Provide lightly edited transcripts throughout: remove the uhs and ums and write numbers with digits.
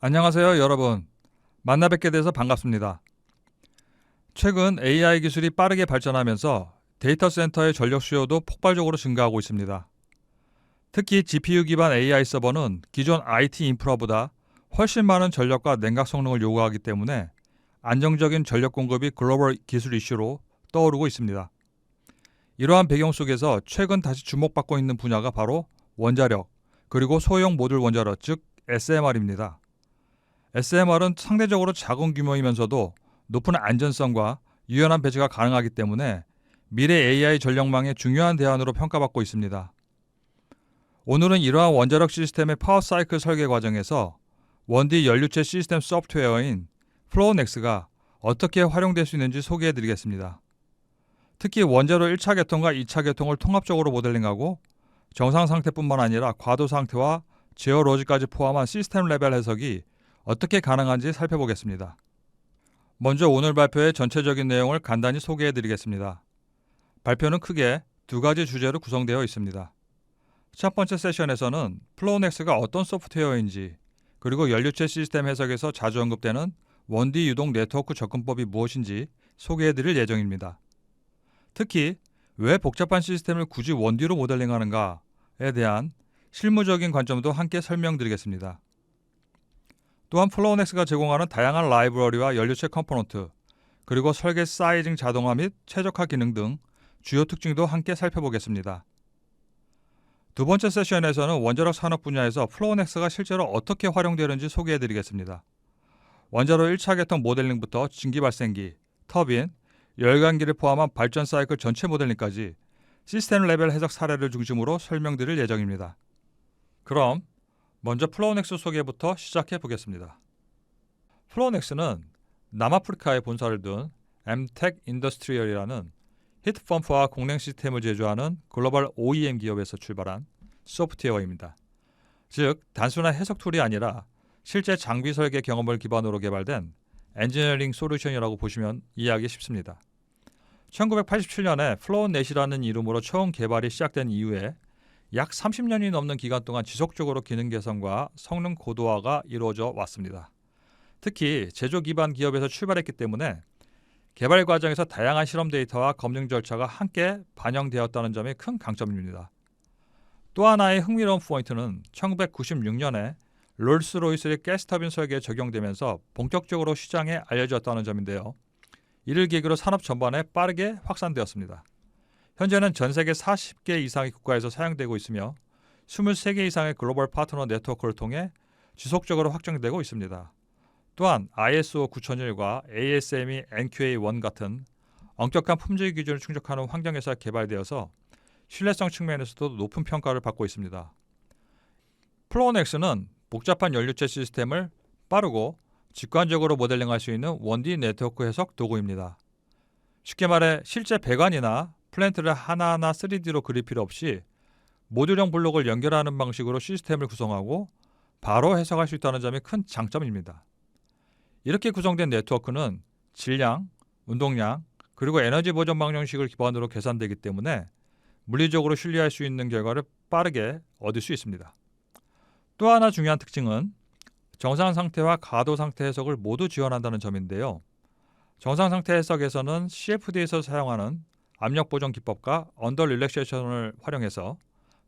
안녕하세요, 여러분. 만나 뵙게 돼서 반갑습니다. 최근 AI 기술이 빠르게 발전하면서 데이터 센터의 전력 수요도 폭발적으로 증가하고 있습니다. 특히 GPU 기반 AI 서버는 기존 IT 인프라보다 훨씬 많은 전력과 냉각 성능을 요구하기 때문에 안정적인 전력 공급이 글로벌 기술 이슈로 떠오르고 있습니다. 이러한 배경 속에서 최근 다시 주목받고 있는 분야가 바로 원자력, 그리고 소형 모듈 원자로, 즉 SMR입니다. SMR은 상대적으로 작은 규모이면서도 높은 안전성과 유연한 배치가 가능하기 때문에 미래 AI 전력망의 중요한 대안으로 평가받고 있습니다. 오늘은 이러한 원자력 시스템의 파워 사이클 설계 과정에서 원디 연료체 시스템 소프트웨어인 플로우넥스가 어떻게 활용될 수 있는지 소개해 드리겠습니다. 특히 원자로 1차 계통과 2차 계통을 통합적으로 모델링하고 정상 상태뿐만 아니라 과도 상태와 제어 로직까지 포함한 시스템 레벨 해석이 어떻게 가능한지 살펴보겠습니다. 먼저 오늘 발표의 전체적인 내용을 간단히 소개해 드리겠습니다. 발표는 크게 두 가지 주제로 구성되어 있습니다. 첫 번째 세션에서는 플로우넥스가 어떤 소프트웨어인지, 그리고 연료체 시스템 해석에서 자주 언급되는 원디 유동 네트워크 접근법이 무엇인지 소개해 드릴 예정입니다. 특히 왜 복잡한 시스템을 굳이 원디로 모델링하는가에 대한 실무적인 관점도 함께 설명드리겠습니다. 또한 플로우넥스가 제공하는 다양한 라이브러리와 연료체 컴포넌트, 그리고 설계 사이징 자동화 및 최적화 기능 등 주요 특징도 함께 살펴보겠습니다. 두 번째 세션에서는 원자력 산업 분야에서 플로우넥스가 실제로 어떻게 활용되는지 소개해드리겠습니다. 원자로 1차 계통 모델링부터 증기 발생기, 터빈, 열관기를 포함한 발전 사이클 전체 모델링까지 시스템 레벨 해석 사례를 중심으로 설명드릴 예정입니다. 그럼 먼저 플로우넥스 소개부터 시작해 보겠습니다. 플로우넥스는 남아프리카에 본사를 둔 엠텍 인더스트리얼이라는 히트펌프와 공냉 시스템을 제조하는 글로벌 OEM 기업에서 출발한 소프트웨어입니다. 즉, 단순한 해석 툴이 아니라 실제 장비 설계 경험을 기반으로 개발된 엔지니어링 솔루션이라고 보시면 이해하기 쉽습니다. 1987년에 플로우넷이라는 이름으로 처음 개발이 시작된 이후에 약 30년이 넘는 기간 동안 지속적으로 기능 개선과 성능 고도화가 이루어져 왔습니다. 특히 제조 기반 기업에서 출발했기 때문에 개발 과정에서 다양한 실험 데이터와 검증 절차가 함께 반영되었다는 점이 큰 강점입니다. 또 하나의 흥미로운 포인트는 1996년에 롤스로이스의 가스터빈 설계에 적용되면서 본격적으로 시장에 알려졌다는 점인데요. 이를 계기로 산업 전반에 빠르게 확산되었습니다. 현재는 전 세계 40개 이상의 국가에서 사용되고 있으며 23개 이상의 글로벌 파트너 네트워크를 통해 지속적으로 확장되고 있습니다. 또한 ISO 9001과 ASME NQA1 같은 엄격한 품질 기준을 충족하는 환경에서 개발되어서 신뢰성 측면에서도 높은 평가를 받고 있습니다. 플로우넥스는 복잡한 연료체 시스템을 빠르고 직관적으로 모델링할 수 있는 원디 네트워크 해석 도구입니다. 쉽게 말해 실제 배관이나 플랜트를 하나하나 3D로 그릴 필요 없이 모듈형 블록을 연결하는 방식으로 시스템을 구성하고 바로 해석할 수 있다는 점이 큰 장점입니다. 이렇게 구성된 네트워크는 질량, 운동량, 그리고 에너지 보존 방정식을 기반으로 계산되기 때문에 물리적으로 신뢰할 수 있는 결과를 빠르게 얻을 수 있습니다. 또 하나 중요한 특징은 정상 상태와 가도 상태 해석을 모두 지원한다는 점인데요. 정상 상태 해석에서는 CFD에서 사용하는 압력 보정 기법과 언더 릴렉세이션을 활용해서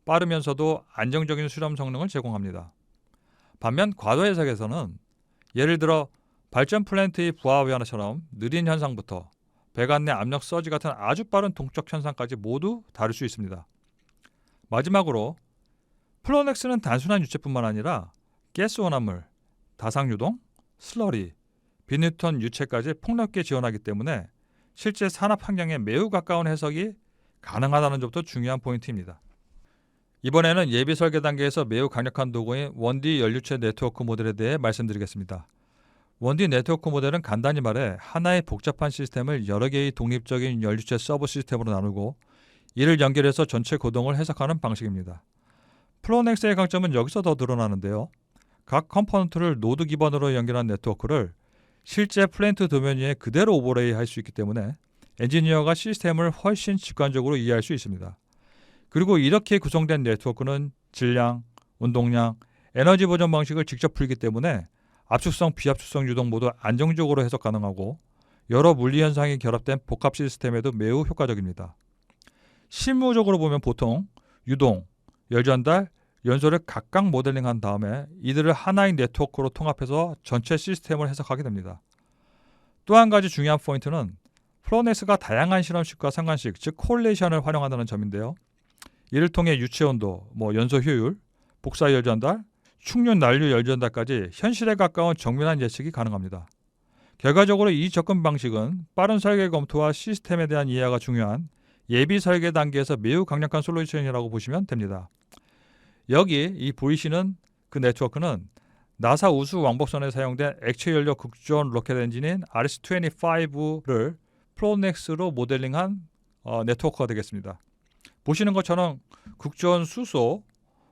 빠르면서도 안정적인 수렴 성능을 제공합니다. 반면 과도 해석에서는 예를 들어 발전 플랜트의 부하 변화처럼 느린 현상부터 배관 내 압력 서지 같은 아주 빠른 동적 현상까지 모두 다룰 수 있습니다. 마지막으로 플로우넥스는 단순한 유체뿐만 아니라 가스 혼합물, 다상유동, 슬러리, 비뉴턴 유체까지 폭넓게 지원하기 때문에 실제 산업 환경에 매우 가까운 해석이 가능하다는 점도 중요한 포인트입니다. 이번에는 예비 설계 단계에서 매우 강력한 도구인 원디 연료체 네트워크 모델에 대해 말씀드리겠습니다. 원디 네트워크 모델은 간단히 말해 하나의 복잡한 시스템을 여러 개의 독립적인 연료체 서버 시스템으로 나누고 이를 연결해서 전체 고동을 해석하는 방식입니다. 플로우넥스의 강점은 여기서 더 드러나는데요. 각 컴포넌트를 노드 기반으로 연결한 네트워크를 실제 플랜트 도면 위에 그대로 오버레이 할 수 있기 때문에 엔지니어가 시스템을 훨씬 직관적으로 이해할 수 있습니다. 그리고 이렇게 구성된 네트워크는 질량, 운동량, 에너지 보존 방식을 직접 풀기 때문에 압축성, 비압축성 유동 모두 안정적으로 해석 가능하고 여러 물리 현상이 결합된 복합 시스템에도 매우 효과적입니다. 실무적으로 보면 보통 유동, 열 전달, 연소를 각각 모델링한 다음에 이들을 하나의 네트워크로 통합해서 전체 시스템을 해석하게 됩니다. 또 한 가지 중요한 포인트는 플로넥스가 다양한 실험식과 상관식, 즉 코릴레이션을 활용한다는 점인데요. 이를 통해 유체 온도, 연소 효율, 복사 열 전달, 충륜 난류 열 전달까지 현실에 가까운 정밀한 예측이 가능합니다. 결과적으로 이 접근 방식은 빠른 설계 검토와 시스템에 대한 이해가 중요한 예비 설계 단계에서 매우 강력한 솔루션이라고 보시면 됩니다. 여기 이 보이시는 그 네트워크는 나사 우수 왕복선에 사용된 액체 연료 극저온 로켓 엔진인 RS-25를 플로넥스로 모델링한 네트워크가 되겠습니다. 보시는 것처럼 극저온 수소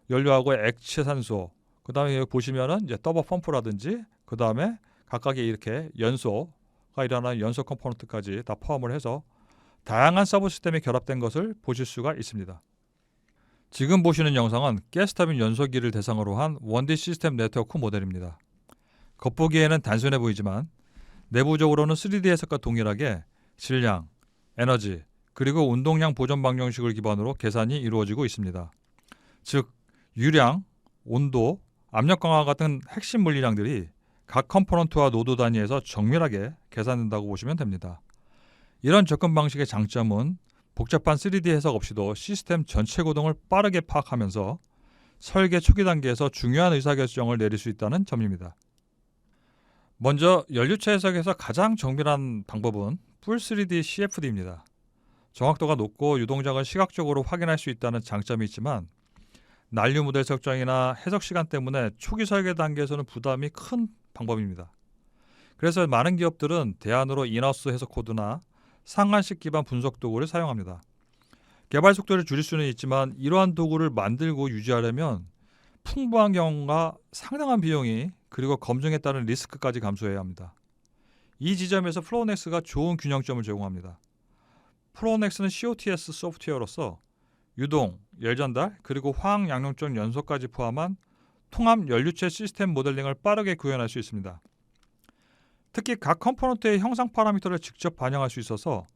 연료하고 액체 산소, 그 다음에 여기 보시면은 이제 더블 펌프라든지 그 다음에 각각의 이렇게 연소가 일어나는 연소 컴포넌트까지 다 포함을 해서 다양한 서브 시스템이 결합된 것을 보실 수가 있습니다. 지금 보시는 영상은 가스터빈 연소기를 대상으로 한 1D 시스템 네트워크 모델입니다. 겉보기에는 단순해 보이지만 내부적으로는 3D 해석과 동일하게 질량, 에너지, 그리고 운동량 보존 방정식을 기반으로 계산이 이루어지고 있습니다. 즉, 유량, 온도, 압력 강화 같은 핵심 물리량들이 각 컴포넌트와 노드 단위에서 정밀하게 계산된다고 보시면 됩니다. 이런 접근 방식의 장점은 복잡한 3D 해석 없이도 시스템 전체 구동을 빠르게 파악하면서 설계 초기 단계에서 중요한 의사결정을 내릴 수 있다는 점입니다. 먼저 연료체 해석에서 가장 정밀한 방법은 풀 3D CFD입니다. 정확도가 높고 유동작을 시각적으로 확인할 수 있다는 장점이 있지만 난류 모델 설정이나 해석 시간 때문에 초기 설계 단계에서는 부담이 큰 방법입니다. 그래서 많은 기업들은 대안으로 인하우스 해석 코드나 상한식 기반 분석 도구를 사용합니다. 개발 속도를 줄일 수는 있지만 이러한 도구를 만들고 유지하려면 풍부한 경험과 상당한 비용이 그리고 검증에 따른 리스크까지 감수해야 합니다. 이 지점에서 플로넥스가 좋은 균형점을 제공합니다. 플로넥스는 COTS 소프트웨어로서 유동, 열 전달, 그리고 화학 양용적 연소까지 포함한 통합 연료체 시스템 모델링을 빠르게 구현할 수 있습니다. 특히 각 컴포넌트의 형상 파라미터를 직접 반영할 수 있어서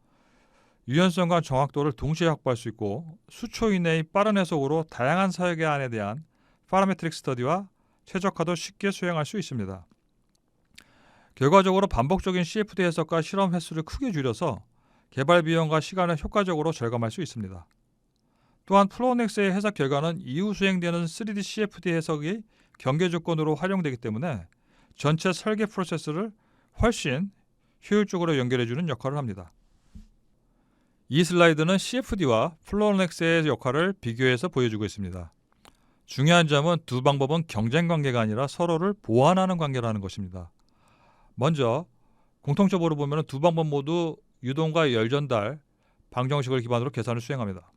유연성과 정확도를 동시에 확보할 수 있고 수초 이내의 빠른 해석으로 다양한 설계안에 대한 파라메트릭 스터디와 최적화도 쉽게 수행할 수 있습니다. 결과적으로 반복적인 CFD 해석과 실험 횟수를 크게 줄여서 개발 비용과 시간을 효과적으로 절감할 수 있습니다. 또한 플로넥스의 해석 결과는 이후 수행되는 3D CFD 해석이 경계 조건으로 활용되기 때문에 전체 설계 프로세스를 훨씬 효율적으로 연결해주는 역할을 합니다. 이 슬라이드는 CFD와 플로넥스의 역할을 비교해서 보여주고 있습니다. 중요한 점은 두 방법은 경쟁 관계가 아니라 서로를 보완하는 관계라는 것입니다. 먼저 공통적으로 보면 두 방법 모두 유동과 열 전달 방정식을 기반으로 계산을 수행합니다.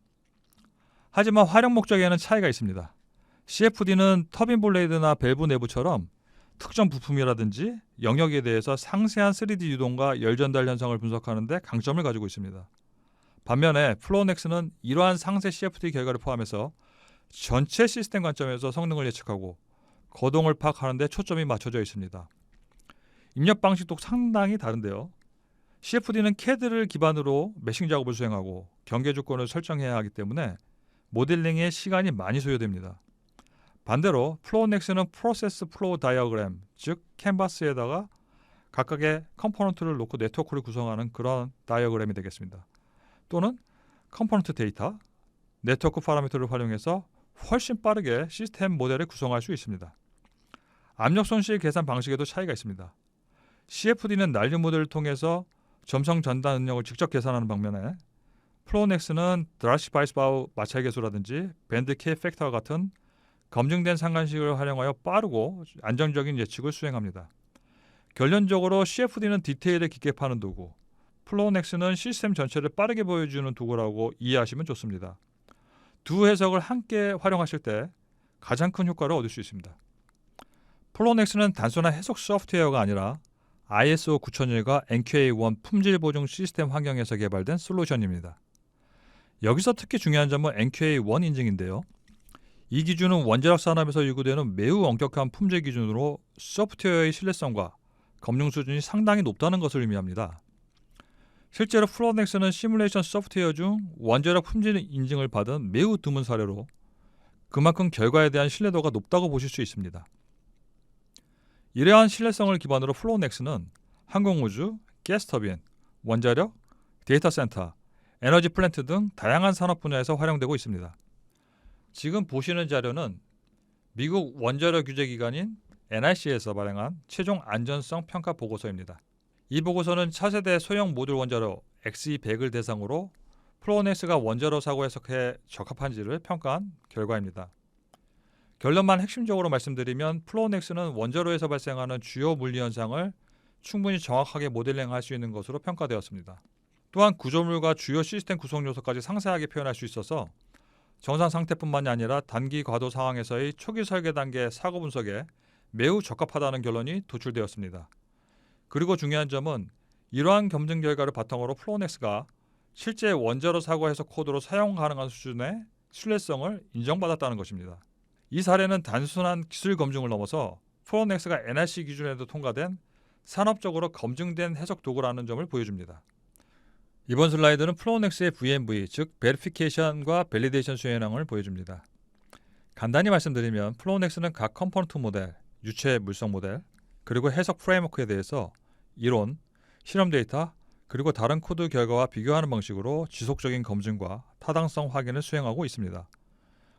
하지만 활용 목적에는 차이가 있습니다. CFD는 터빈 블레이드나 밸브 내부처럼 특정 부품이라든지 영역에 대해서 상세한 3D 유동과 열 전달 현상을 분석하는 데 강점을 가지고 있습니다. 반면에 플로넥스는 이러한 상세 CFD 결과를 포함해서 전체 시스템 관점에서 성능을 예측하고 거동을 파악하는 데 초점이 맞춰져 있습니다. 입력 방식도 상당히 다른데요. CFD는 CAD를 기반으로 메싱 작업을 수행하고 경계 조건을 설정해야 하기 때문에 모델링에 시간이 많이 소요됩니다. 반대로 플로넥스는 프로세스 플로우 다이어그램, 즉 캔버스에다가 각각의 컴포넌트를 놓고 네트워크를 구성하는 그런 다이어그램이 되겠습니다. 또는 컴포넌트 데이터, 네트워크 파라미터를 활용해서 훨씬 빠르게 시스템 모델을 구성할 수 있습니다. 압력 손실 계산 방식에도 차이가 있습니다. CFD는 난류 모델을 통해서 점성 전단 능력을 직접 계산하는 방면에 플로넥스는 드라시바이스바우 마찰계수라든지 밴드 K 팩터와 같은 검증된 상관식을 활용하여 빠르고 안정적인 예측을 수행합니다. 결론적으로 CFD는 디테일에 깊게 파는 도구, 플로넥스는 시스템 전체를 빠르게 보여주는 도구라고 이해하시면 좋습니다. 두 해석을 함께 활용하실 때 가장 큰 효과를 얻을 수 있습니다. 플로넥스는 단순한 해석 소프트웨어가 아니라 ISO 9001과 NQA1 품질 보증 시스템 환경에서 개발된 솔루션입니다. 여기서 특히 중요한 점은 NQA1 인증인데요. 이 기준은 원자력 산업에서 요구되는 매우 엄격한 품질 기준으로 소프트웨어의 신뢰성과 검증 수준이 상당히 높다는 것을 의미합니다. 실제로 플로넥스는 시뮬레이션 소프트웨어 중 원자력 품질 인증을 받은 매우 드문 사례로 그만큼 결과에 대한 신뢰도가 높다고 보실 수 있습니다. 이러한 신뢰성을 기반으로 플로넥스는 항공우주, 가스터빈, 원자력, 데이터 센터, 에너지 플랜트 등 다양한 산업 분야에서 활용되고 있습니다. 지금 보시는 자료는 미국 원자력 규제 기관인 NRC에서 발행한 최종 안전성 평가 보고서입니다. 이 보고서는 차세대 소형 모듈 원자로 XE100을 대상으로 플로넥스가 원자로 사고 해석에 적합한지를 평가한 결과입니다. 결론만 핵심적으로 말씀드리면 플로넥스는 원자로에서 발생하는 주요 물리 현상을 충분히 정확하게 모델링할 수 있는 것으로 평가되었습니다. 또한 구조물과 주요 시스템 구성 요소까지 상세하게 표현할 수 있어서 정상 상태뿐만이 아니라 단기 과도 상황에서의 초기 설계 단계 사고 분석에 매우 적합하다는 결론이 도출되었습니다. 그리고 중요한 점은 이러한 검증 결과를 바탕으로 플로넥스가 실제 원자로 사고 해석 코드로 사용 가능한 수준의 신뢰성을 인정받았다는 것입니다. 이 사례는 단순한 기술 검증을 넘어서 플로넥스가 NRC 기준에도 통과된 산업적으로 검증된 해석 도구라는 점을 보여줍니다. 이번 슬라이드는 플로넥스의 VMV, 즉 베리피케이션과 밸리데이션 수행량을 보여줍니다. 간단히 말씀드리면 플로넥스는 각 컴포넌트 모델, 유체 물성 모델, 그리고 해석 프레임워크에 대해서 이론, 실험 데이터, 그리고 다른 코드 결과와 비교하는 방식으로 지속적인 검증과 타당성 확인을 수행하고 있습니다.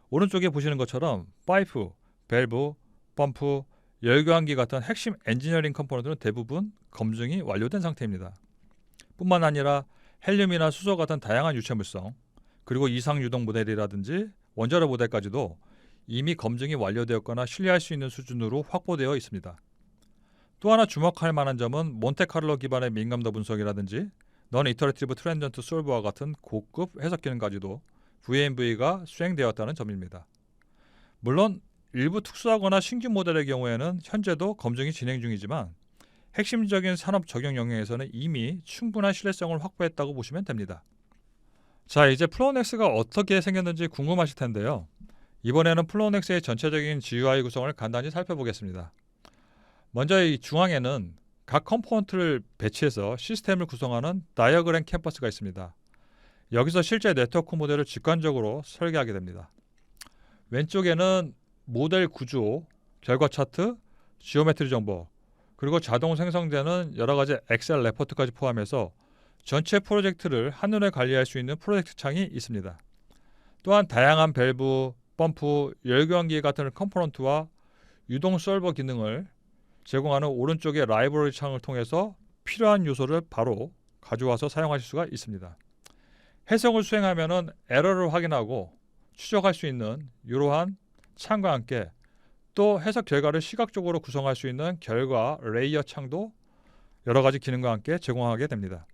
오른쪽에 보시는 것처럼 파이프, 밸브, 펌프, 열교환기 같은 핵심 엔지니어링 컴포넌트는 대부분 검증이 완료된 상태입니다. 뿐만 아니라 헬륨이나 수소 같은 다양한 유체 물성, 그리고 이상 유동 모델이라든지 원자로 모델까지도 이미 검증이 완료되었거나 신뢰할 수 있는 수준으로 확보되어 있습니다. 또 하나 주목할 만한 점은 몬테카를로 기반의 민감도 분석이라든지 non-iterative transient solver와 같은 고급 해석 기능까지도 VMV가 수행되었다는 점입니다. 물론 일부 특수하거나 신규 모델의 경우에는 현재도 검증이 진행 중이지만 핵심적인 산업 적용 영역에서는 이미 충분한 신뢰성을 확보했다고 보시면 됩니다. 자, 이제 플로넥스가 어떻게 생겼는지 궁금하실 텐데요. 이번에는 플로넥스의 전체적인 GUI 구성을 간단히 살펴보겠습니다. 먼저 이 중앙에는 각 컴포넌트를 배치해서 시스템을 구성하는 다이어그램 캔버스가 있습니다. 여기서 실제 네트워크 모델을 직관적으로 설계하게 됩니다. 왼쪽에는 모델 구조, 결과 차트, 지오메트리 정보, 그리고 자동 생성되는 여러 가지 엑셀 레포트까지 포함해서 전체 프로젝트를 한눈에 관리할 수 있는 프로젝트 창이 있습니다. 또한 다양한 밸브, 펌프, 열교환기 같은 컴포넌트와 유동 솔버 기능을 제공하는 오른쪽의 라이브러리 창을 통해서 필요한 요소를 바로 가져와서 사용하실 수가 있습니다. 해석을 수행하면 에러를 확인하고 추적할 수 있는 이러한 창과 함께 또 해석 결과를 시각적으로 구성할 수 있는 결과 레이어 창도 여러 가지 기능과 함께 제공하게 됩니다.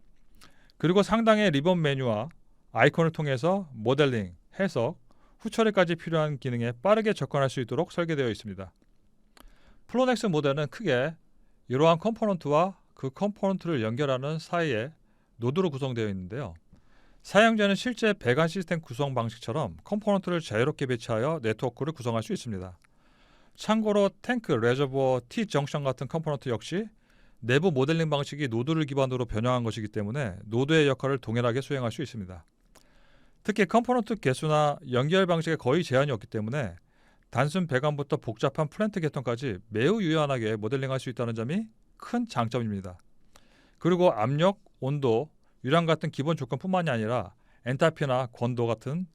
그리고 상단의 리본 메뉴와 아이콘을 통해서 모델링, 해석, 후처리까지 필요한 기능에 빠르게 접근할 수 있도록 설계되어 있습니다. 플로넥스 모델은 크게 이러한 컴포넌트와 그 컴포넌트를 연결하는 사이에 노드로 구성되어 있는데요. 사용자는 실제 배관 시스템 구성 방식처럼 컴포넌트를 자유롭게 배치하여 네트워크를 구성할 수 있습니다. 참고로 탱크, 레저버, T-정션 같은 컴포넌트 역시 내부 모델링 방식이 노드를 기반으로 변형한 것이기 때문에 노드의 역할을 동일하게 수행할 수 있습니다. 특히 컴포넌트 개수나 연결 방식에 거의 제한이 없기 때문에 단순 배관부터 복잡한 플랜트 계통까지 매우 유연하게 모델링할 수 있다는 점이 큰 장점입니다. 그리고 압력, 온도, 유량 같은 기본 조건뿐만이 아니라 엔탈피나 권도 같은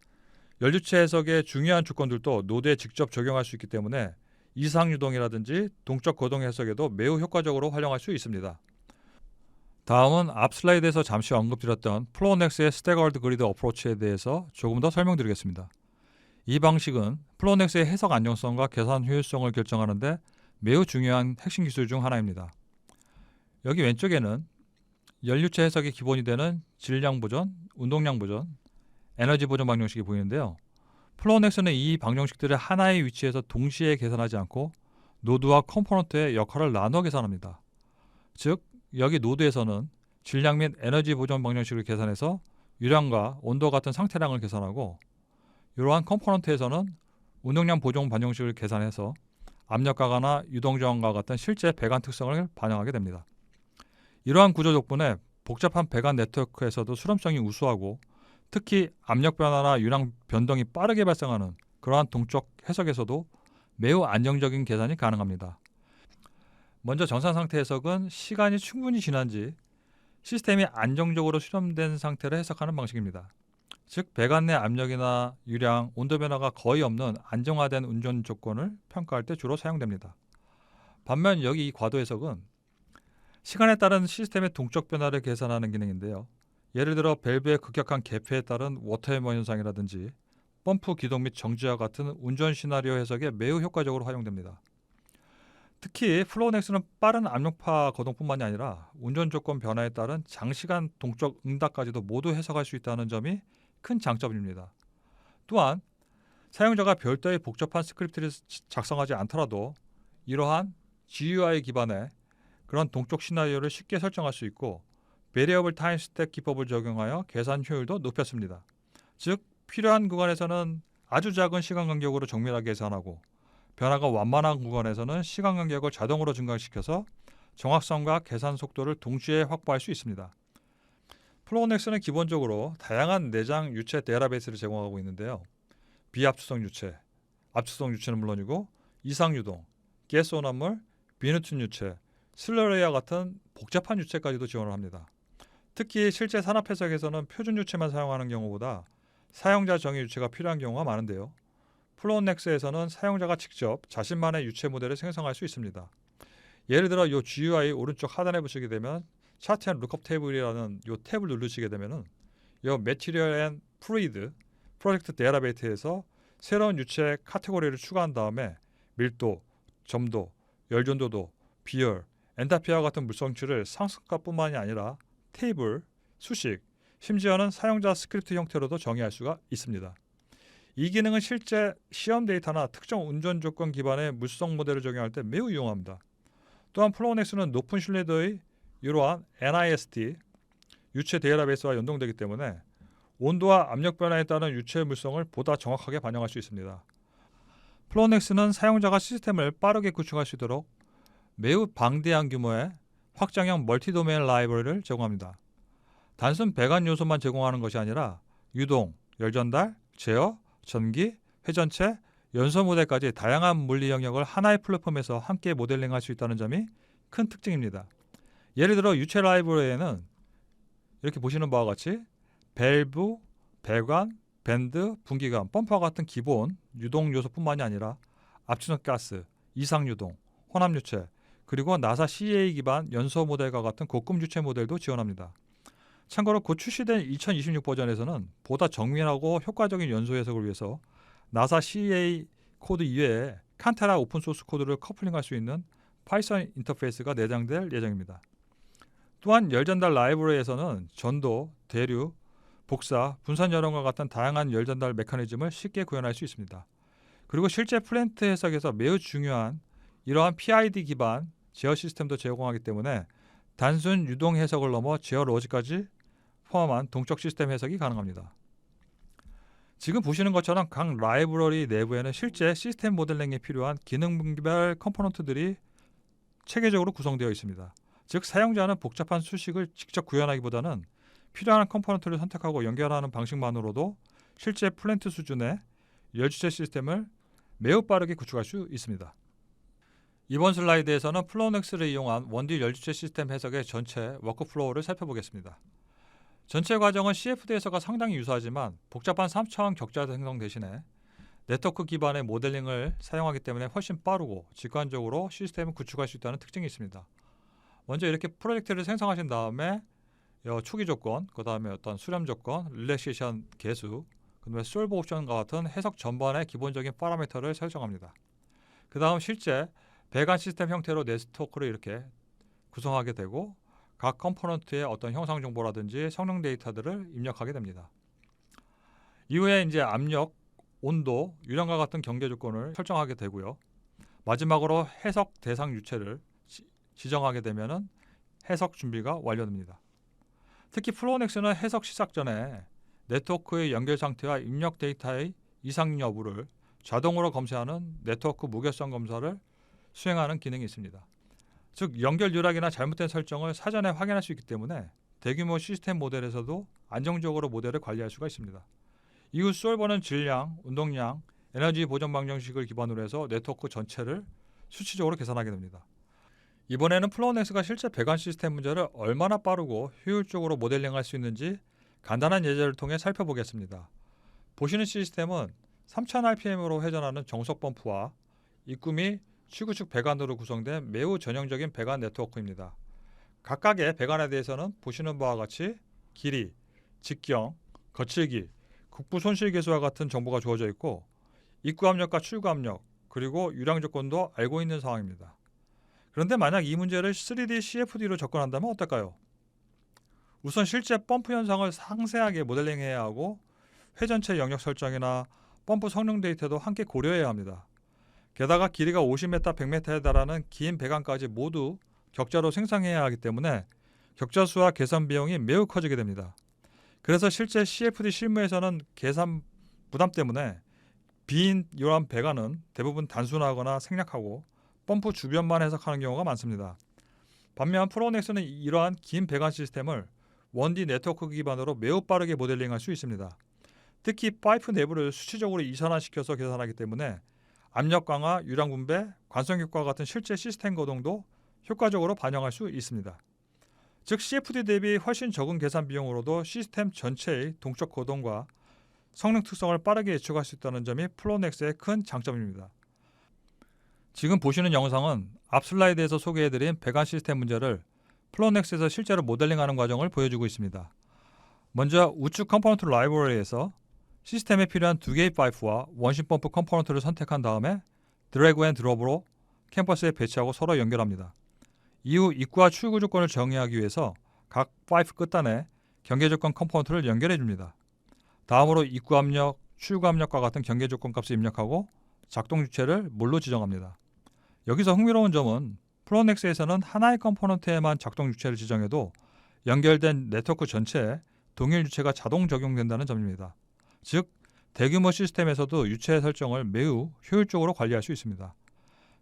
연료체 해석의 중요한 조건들도 노드에 직접 적용할 수 있기 때문에 이상 유동이라든지 동적 거동 해석에도 매우 효과적으로 활용할 수 있습니다. 다음은 앞 슬라이드에서 잠시 언급드렸던 플로넥스의 스태거드 그리드 어프로치에 대해서 조금 더 설명드리겠습니다. 이 방식은 플로넥스의 해석 안정성과 계산 효율성을 결정하는데 매우 중요한 핵심 기술 중 하나입니다. 여기 왼쪽에는 연료체 해석의 기본이 되는 질량 보전, 운동량 보전, 에너지 보전 방정식이 보이는데요. 플로넥스는 이 방정식들을 하나의 위치에서 동시에 계산하지 않고 노드와 컴포넌트의 역할을 나눠 계산합니다. 즉, 여기 노드에서는 질량 및 에너지 보전 방정식을 계산해서 유량과 온도 같은 상태량을 계산하고 이러한 컴포넌트에서는 운동량 보정 반영식을 계산해서 압력 가가나 유동 저항과 같은 실제 배관 특성을 반영하게 됩니다. 이러한 구조 덕분에 복잡한 배관 네트워크에서도 수렴성이 우수하고 특히 압력 변화나 유량 변동이 빠르게 발생하는 그러한 동적 해석에서도 매우 안정적인 계산이 가능합니다. 먼저 정상 상태 해석은 시간이 충분히 지난지 시스템이 안정적으로 수렴된 상태를 해석하는 방식입니다. 즉 배관 내 압력이나 유량, 온도 변화가 거의 없는 안정화된 운전 조건을 평가할 때 주로 사용됩니다. 반면 여기 이 과도 해석은 시간에 따른 시스템의 동적 변화를 계산하는 기능인데요. 예를 들어 밸브의 급격한 개폐에 따른 워터해머 현상이라든지 펌프 기동 및 정지와 같은 운전 시나리오 해석에 매우 효과적으로 활용됩니다. 특히 플로우넥스는 빠른 압력파 거동뿐만이 아니라 운전 조건 변화에 따른 장시간 동적 응답까지도 모두 해석할 수 있다는 점이 큰 장점입니다. 또한 사용자가 별도의 복잡한 스크립트를 작성하지 않더라도 이러한 GUI 기반의 그런 동적 시나리오를 쉽게 설정할 수 있고 베리어블 타임 스택 기법을 적용하여 계산 효율도 높였습니다. 즉 필요한 구간에서는 아주 작은 시간 간격으로 정밀하게 계산하고 변화가 완만한 구간에서는 시간 간격을 자동으로 증가시켜서 정확성과 계산 속도를 동시에 확보할 수 있습니다. 플로우넥스는 기본적으로 다양한 내장 유체 데이터베이스를 제공하고 있는데요. 비압축성 유체, 압축성 유체는 물론이고 이상유동, 가스온암물, 비누튼 유체, 슬러리와 같은 복잡한 유체까지도 지원을 합니다. 특히 실제 산업 해석에서는 표준 유체만 사용하는 경우보다 사용자 정의 유체가 필요한 경우가 많은데요. 플로우넥스에서는 사용자가 직접 자신만의 유체 모델을 생성할 수 있습니다. 예를 들어 이 GUI 오른쪽 하단에 보시게 되면 차트 앤 룩업 테이블이라는 이 탭을 누르시게 되면은 이 매티리얼 앤 플루이드 프로젝트 데이터베이스에서 새로운 유체 카테고리를 추가한 다음에 밀도, 점도, 열전도도, 비열, 엔타피와 같은 물성치를 상승값뿐만이 아니라 테이블, 수식, 심지어는 사용자 스크립트 형태로도 정의할 수가 있습니다. 이 기능은 실제 시험 데이터나 특정 운전 조건 기반의 물성 모델을 적용할 때 매우 유용합니다. 또한 플로우넥스는 높은 신뢰도의 이러한 NIST 유체 데이터베이스와 연동되기 때문에 온도와 압력 변화에 따른 유체 물성을 보다 정확하게 반영할 수 있습니다. 플로우넥스는 사용자가 시스템을 빠르게 구축할 수 있도록 매우 방대한 규모의 확장형 멀티도메인 라이브러리를 제공합니다. 단순 배관 요소만 제공하는 것이 아니라 유동, 열전달, 제어, 전기, 회전체, 연소 모델까지 다양한 물리 영역을 하나의 플랫폼에서 함께 모델링할 수 있다는 점이 큰 특징입니다. 예를 들어 유체 라이브러리에는 이렇게 보시는 바와 같이 밸브, 배관, 밴드, 분기관, 펌프와 같은 기본 유동 요소뿐만이 아니라 압축성 가스, 이상 유동, 혼합 유체, 그리고 나사 CA 기반 연소 모델과 같은 고급 유체 모델도 지원합니다. 참고로 곧 출시된 2026 버전에서는 보다 정밀하고 효과적인 연소 해석을 위해서 나사 CA 코드 이외에 칸테라 오픈소스 코드를 커플링할 수 있는 파이썬 인터페이스가 내장될 예정입니다. 또한 열전달 라이브러리에서는 전도, 대류, 복사, 분산 여론과 같은 다양한 열전달 메커니즘을 쉽게 구현할 수 있습니다. 그리고 실제 플랜트 해석에서 매우 중요한 이러한 PID 기반 제어 시스템도 제공하기 때문에 단순 유동 해석을 넘어 제어 로직까지 포함한 동적 시스템 해석이 가능합니다. 지금 보시는 것처럼 각 라이브러리 내부에는 실제 시스템 모델링에 필요한 기능별 컴포넌트들이 체계적으로 구성되어 있습니다. 즉 사용자는 복잡한 수식을 직접 구현하기보다는 필요한 컴포넌트를 선택하고 연결하는 방식만으로도 실제 플랜트 수준의 열주체 시스템을 매우 빠르게 구축할 수 있습니다. 이번 슬라이드에서는 플로우넥스를 이용한 원딜 열주체 시스템 해석의 전체 워크플로우를 살펴보겠습니다. 전체 과정은 CFD에서가 상당히 유사하지만 복잡한 3차원 격자 생성 대신에 네트워크 기반의 모델링을 사용하기 때문에 훨씬 빠르고 직관적으로 시스템을 구축할 수 있다는 특징이 있습니다. 먼저 이렇게 프로젝트를 생성하신 다음에 초기 조건, 그 다음에 어떤 수렴 조건, 릴렉세이션 개수, 그 다음에 솔브 옵션과 같은 해석 전반의 기본적인 파라미터를 설정합니다. 그 다음 실제 배관 시스템 형태로 네트워크를 이렇게 구성하게 되고 각 컴포넌트의 어떤 형상 정보라든지 성능 데이터들을 입력하게 됩니다. 이후에 이제 압력, 온도, 유량과 같은 경계 조건을 설정하게 되고요. 마지막으로 해석 대상 유체를 지정하게 되면은 해석 준비가 완료됩니다. 특히 플로우넥스는 해석 시작 전에 네트워크의 연결 상태와 입력 데이터의 이상 여부를 자동으로 검사하는 네트워크 무결성 검사를 수행하는 기능이 있습니다. 즉 연결 누락이나 잘못된 설정을 사전에 확인할 수 있기 때문에 대규모 시스템 모델에서도 안정적으로 모델을 관리할 수가 있습니다. 이후 솔버는 질량, 운동량, 에너지 보정 방정식을 기반으로 해서 네트워크 전체를 수치적으로 계산하게 됩니다. 이번에는 플로우넥스가 실제 배관 시스템 문제를 얼마나 빠르고 효율적으로 모델링할 수 있는지 간단한 예제를 통해 살펴보겠습니다. 보시는 시스템은 3000rpm으로 회전하는 정속 펌프와 입구 및 출구 측 배관으로 구성된 매우 전형적인 배관 네트워크입니다. 각각의 배관에 대해서는 보시는 바와 같이 길이, 직경, 거칠기, 국부 손실 계수와 같은 정보가 주어져 있고 입구 압력과 출구 압력, 그리고 유량 조건도 알고 있는 상황입니다. 그런데 만약 이 문제를 3D CFD로 접근한다면 어떨까요? 우선 실제 펌프 현상을 상세하게 모델링해야 하고 회전체 영역 설정이나 펌프 성능 데이터도 함께 고려해야 합니다. 게다가 길이가 50m, 100m에 달하는 긴 배관까지 모두 격자로 생성해야 하기 때문에 격자 수와 계산 비용이 매우 커지게 됩니다. 그래서 실제 CFD 실무에서는 계산 부담 때문에 빈 이러한 배관은 대부분 단순하거나 생략하고 펌프 주변만 해석하는 경우가 많습니다. 반면 플로우넥스는 이러한 긴 배관 시스템을 1D 네트워크 기반으로 매우 빠르게 모델링할 수 있습니다. 특히 파이프 내부를 수치적으로 이산화시켜서 계산하기 때문에 압력 강화, 유량 분배, 관성 효과 같은 실제 시스템 거동도 효과적으로 반영할 수 있습니다. 즉 CFD 대비 훨씬 적은 계산 비용으로도 시스템 전체의 동적 거동과 성능 특성을 빠르게 예측할 수 있다는 점이 플로우넥스의 큰 장점입니다. 지금 보시는 영상은 앞 슬라이드에서 소개해드린 배관 시스템 문제를 플로우넥스에서 실제로 모델링하는 과정을 보여주고 있습니다. 먼저 우측 컴포넌트 라이브러리에서 시스템에 필요한 두 개의 파이프와 원심 펌프 컴포넌트를 선택한 다음에 드래그 앤 드롭으로 캠퍼스에 배치하고 서로 연결합니다. 이후 입구와 출구 조건을 정의하기 위해서 각 파이프 끝단에 경계 조건 컴포넌트를 연결해 줍니다. 다음으로 입구 압력, 출구 압력과 같은 경계 조건 값을 입력하고 작동 주체를 물로 지정합니다. 여기서 흥미로운 점은 플로우넥스에서는 하나의 컴포넌트에만 작동 주체를 지정해도 연결된 네트워크 전체에 동일 주체가 자동 적용된다는 점입니다. 즉 대규모 시스템에서도 유체 설정을 매우 효율적으로 관리할 수 있습니다.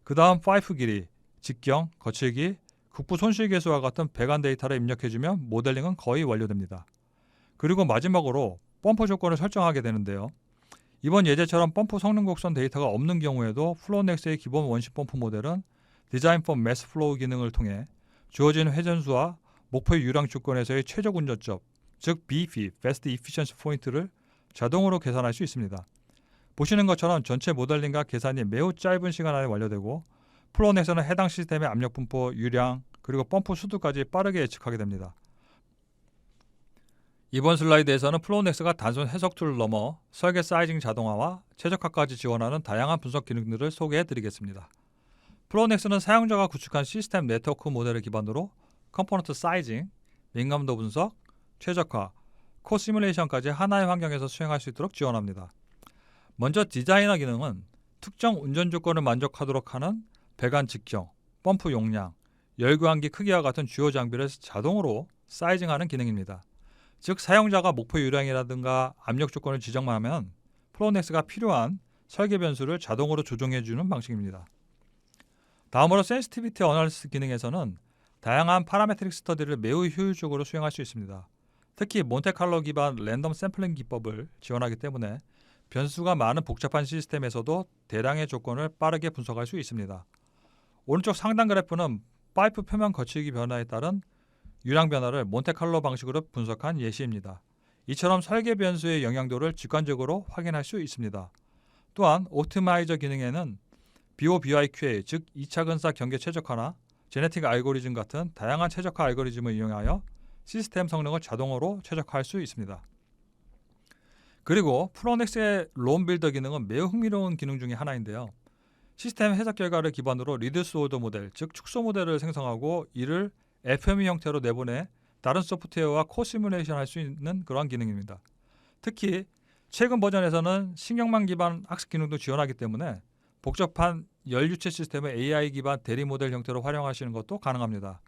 그 다음 파이프 길이, 직경, 거칠기, 국부 손실 계수와 같은 배관 데이터를 입력해주면 모델링은 거의 완료됩니다. 그리고 마지막으로 펌프 조건을 설정하게 되는데요. 이번 예제처럼 펌프 성능 곡선 데이터가 없는 경우에도 플로우넥스의 기본 원심 펌프 모델은 디자인 폼 매스 플로우 기능을 통해 주어진 회전수와 목표 유량 조건에서의 최적 운전점, 즉 BEP, Best Efficiency 포인트를 자동으로 계산할 수 있습니다. 보시는 것처럼 전체 모델링과 계산이 매우 짧은 시간 안에 완료되고 플로우넥스는 해당 시스템의 압력 분포, 유량, 그리고 펌프 수두까지 빠르게 예측하게 됩니다. 이번 슬라이드에서는 플로우넥스가 단순 해석 툴을 넘어 설계 사이징 자동화와 최적화까지 지원하는 다양한 분석 기능들을 소개해 드리겠습니다. 플로우넥스는 사용자가 구축한 시스템 네트워크 모델을 기반으로 컴포넌트 사이징, 민감도 분석, 최적화, 코 시뮬레이션까지 하나의 환경에서 수행할 수 있도록 지원합니다. 먼저 디자이너 기능은 특정 운전 조건을 만족하도록 하는 배관 직경, 펌프 용량, 열교환기 크기와 같은 주요 장비를 자동으로 사이징하는 기능입니다. 즉 사용자가 목표 유량이라든가 압력 조건을 지정만 하면 플로우넥스가 필요한 설계 변수를 자동으로 조정해주는 방식입니다. 다음으로 센시티비티 어널리시스 기능에서는 다양한 파라메트릭 스터디를 매우 효율적으로 수행할 수 있습니다. 특히 몬테칼로 기반 랜덤 샘플링 기법을 지원하기 때문에 변수가 많은 복잡한 시스템에서도 대량의 조건을 빠르게 분석할 수 있습니다. 오른쪽 상단 그래프는 파이프 표면 거칠기 변화에 따른 유량 변화를 몬테칼로 방식으로 분석한 예시입니다. 이처럼 설계 변수의 영향도를 직관적으로 확인할 수 있습니다. 또한 옵티마이저 기능에는 BOBIQA 즉 2차 근사 경계 최적화나 제네틱 알고리즘 같은 다양한 최적화 알고리즘을 이용하여 시스템 성능을 자동으로 최적화할 수 있습니다. 그리고 플로우넥스의 롬 빌더 기능은 매우 흥미로운 기능 중에 하나인데요. 시스템 해석 결과를 기반으로 리듀스 오더 모델, 즉 축소 모델을 생성하고 이를 FME 형태로 내보내 다른 소프트웨어와 코 시뮬레이션 할 수 있는 그러한 기능입니다. 특히 최근 버전에서는 신경망 기반 학습 기능도 지원하기 때문에 복잡한 열유체 시스템을 AI 기반 대리 모델 형태로 활용하시는 것도 가능합니다.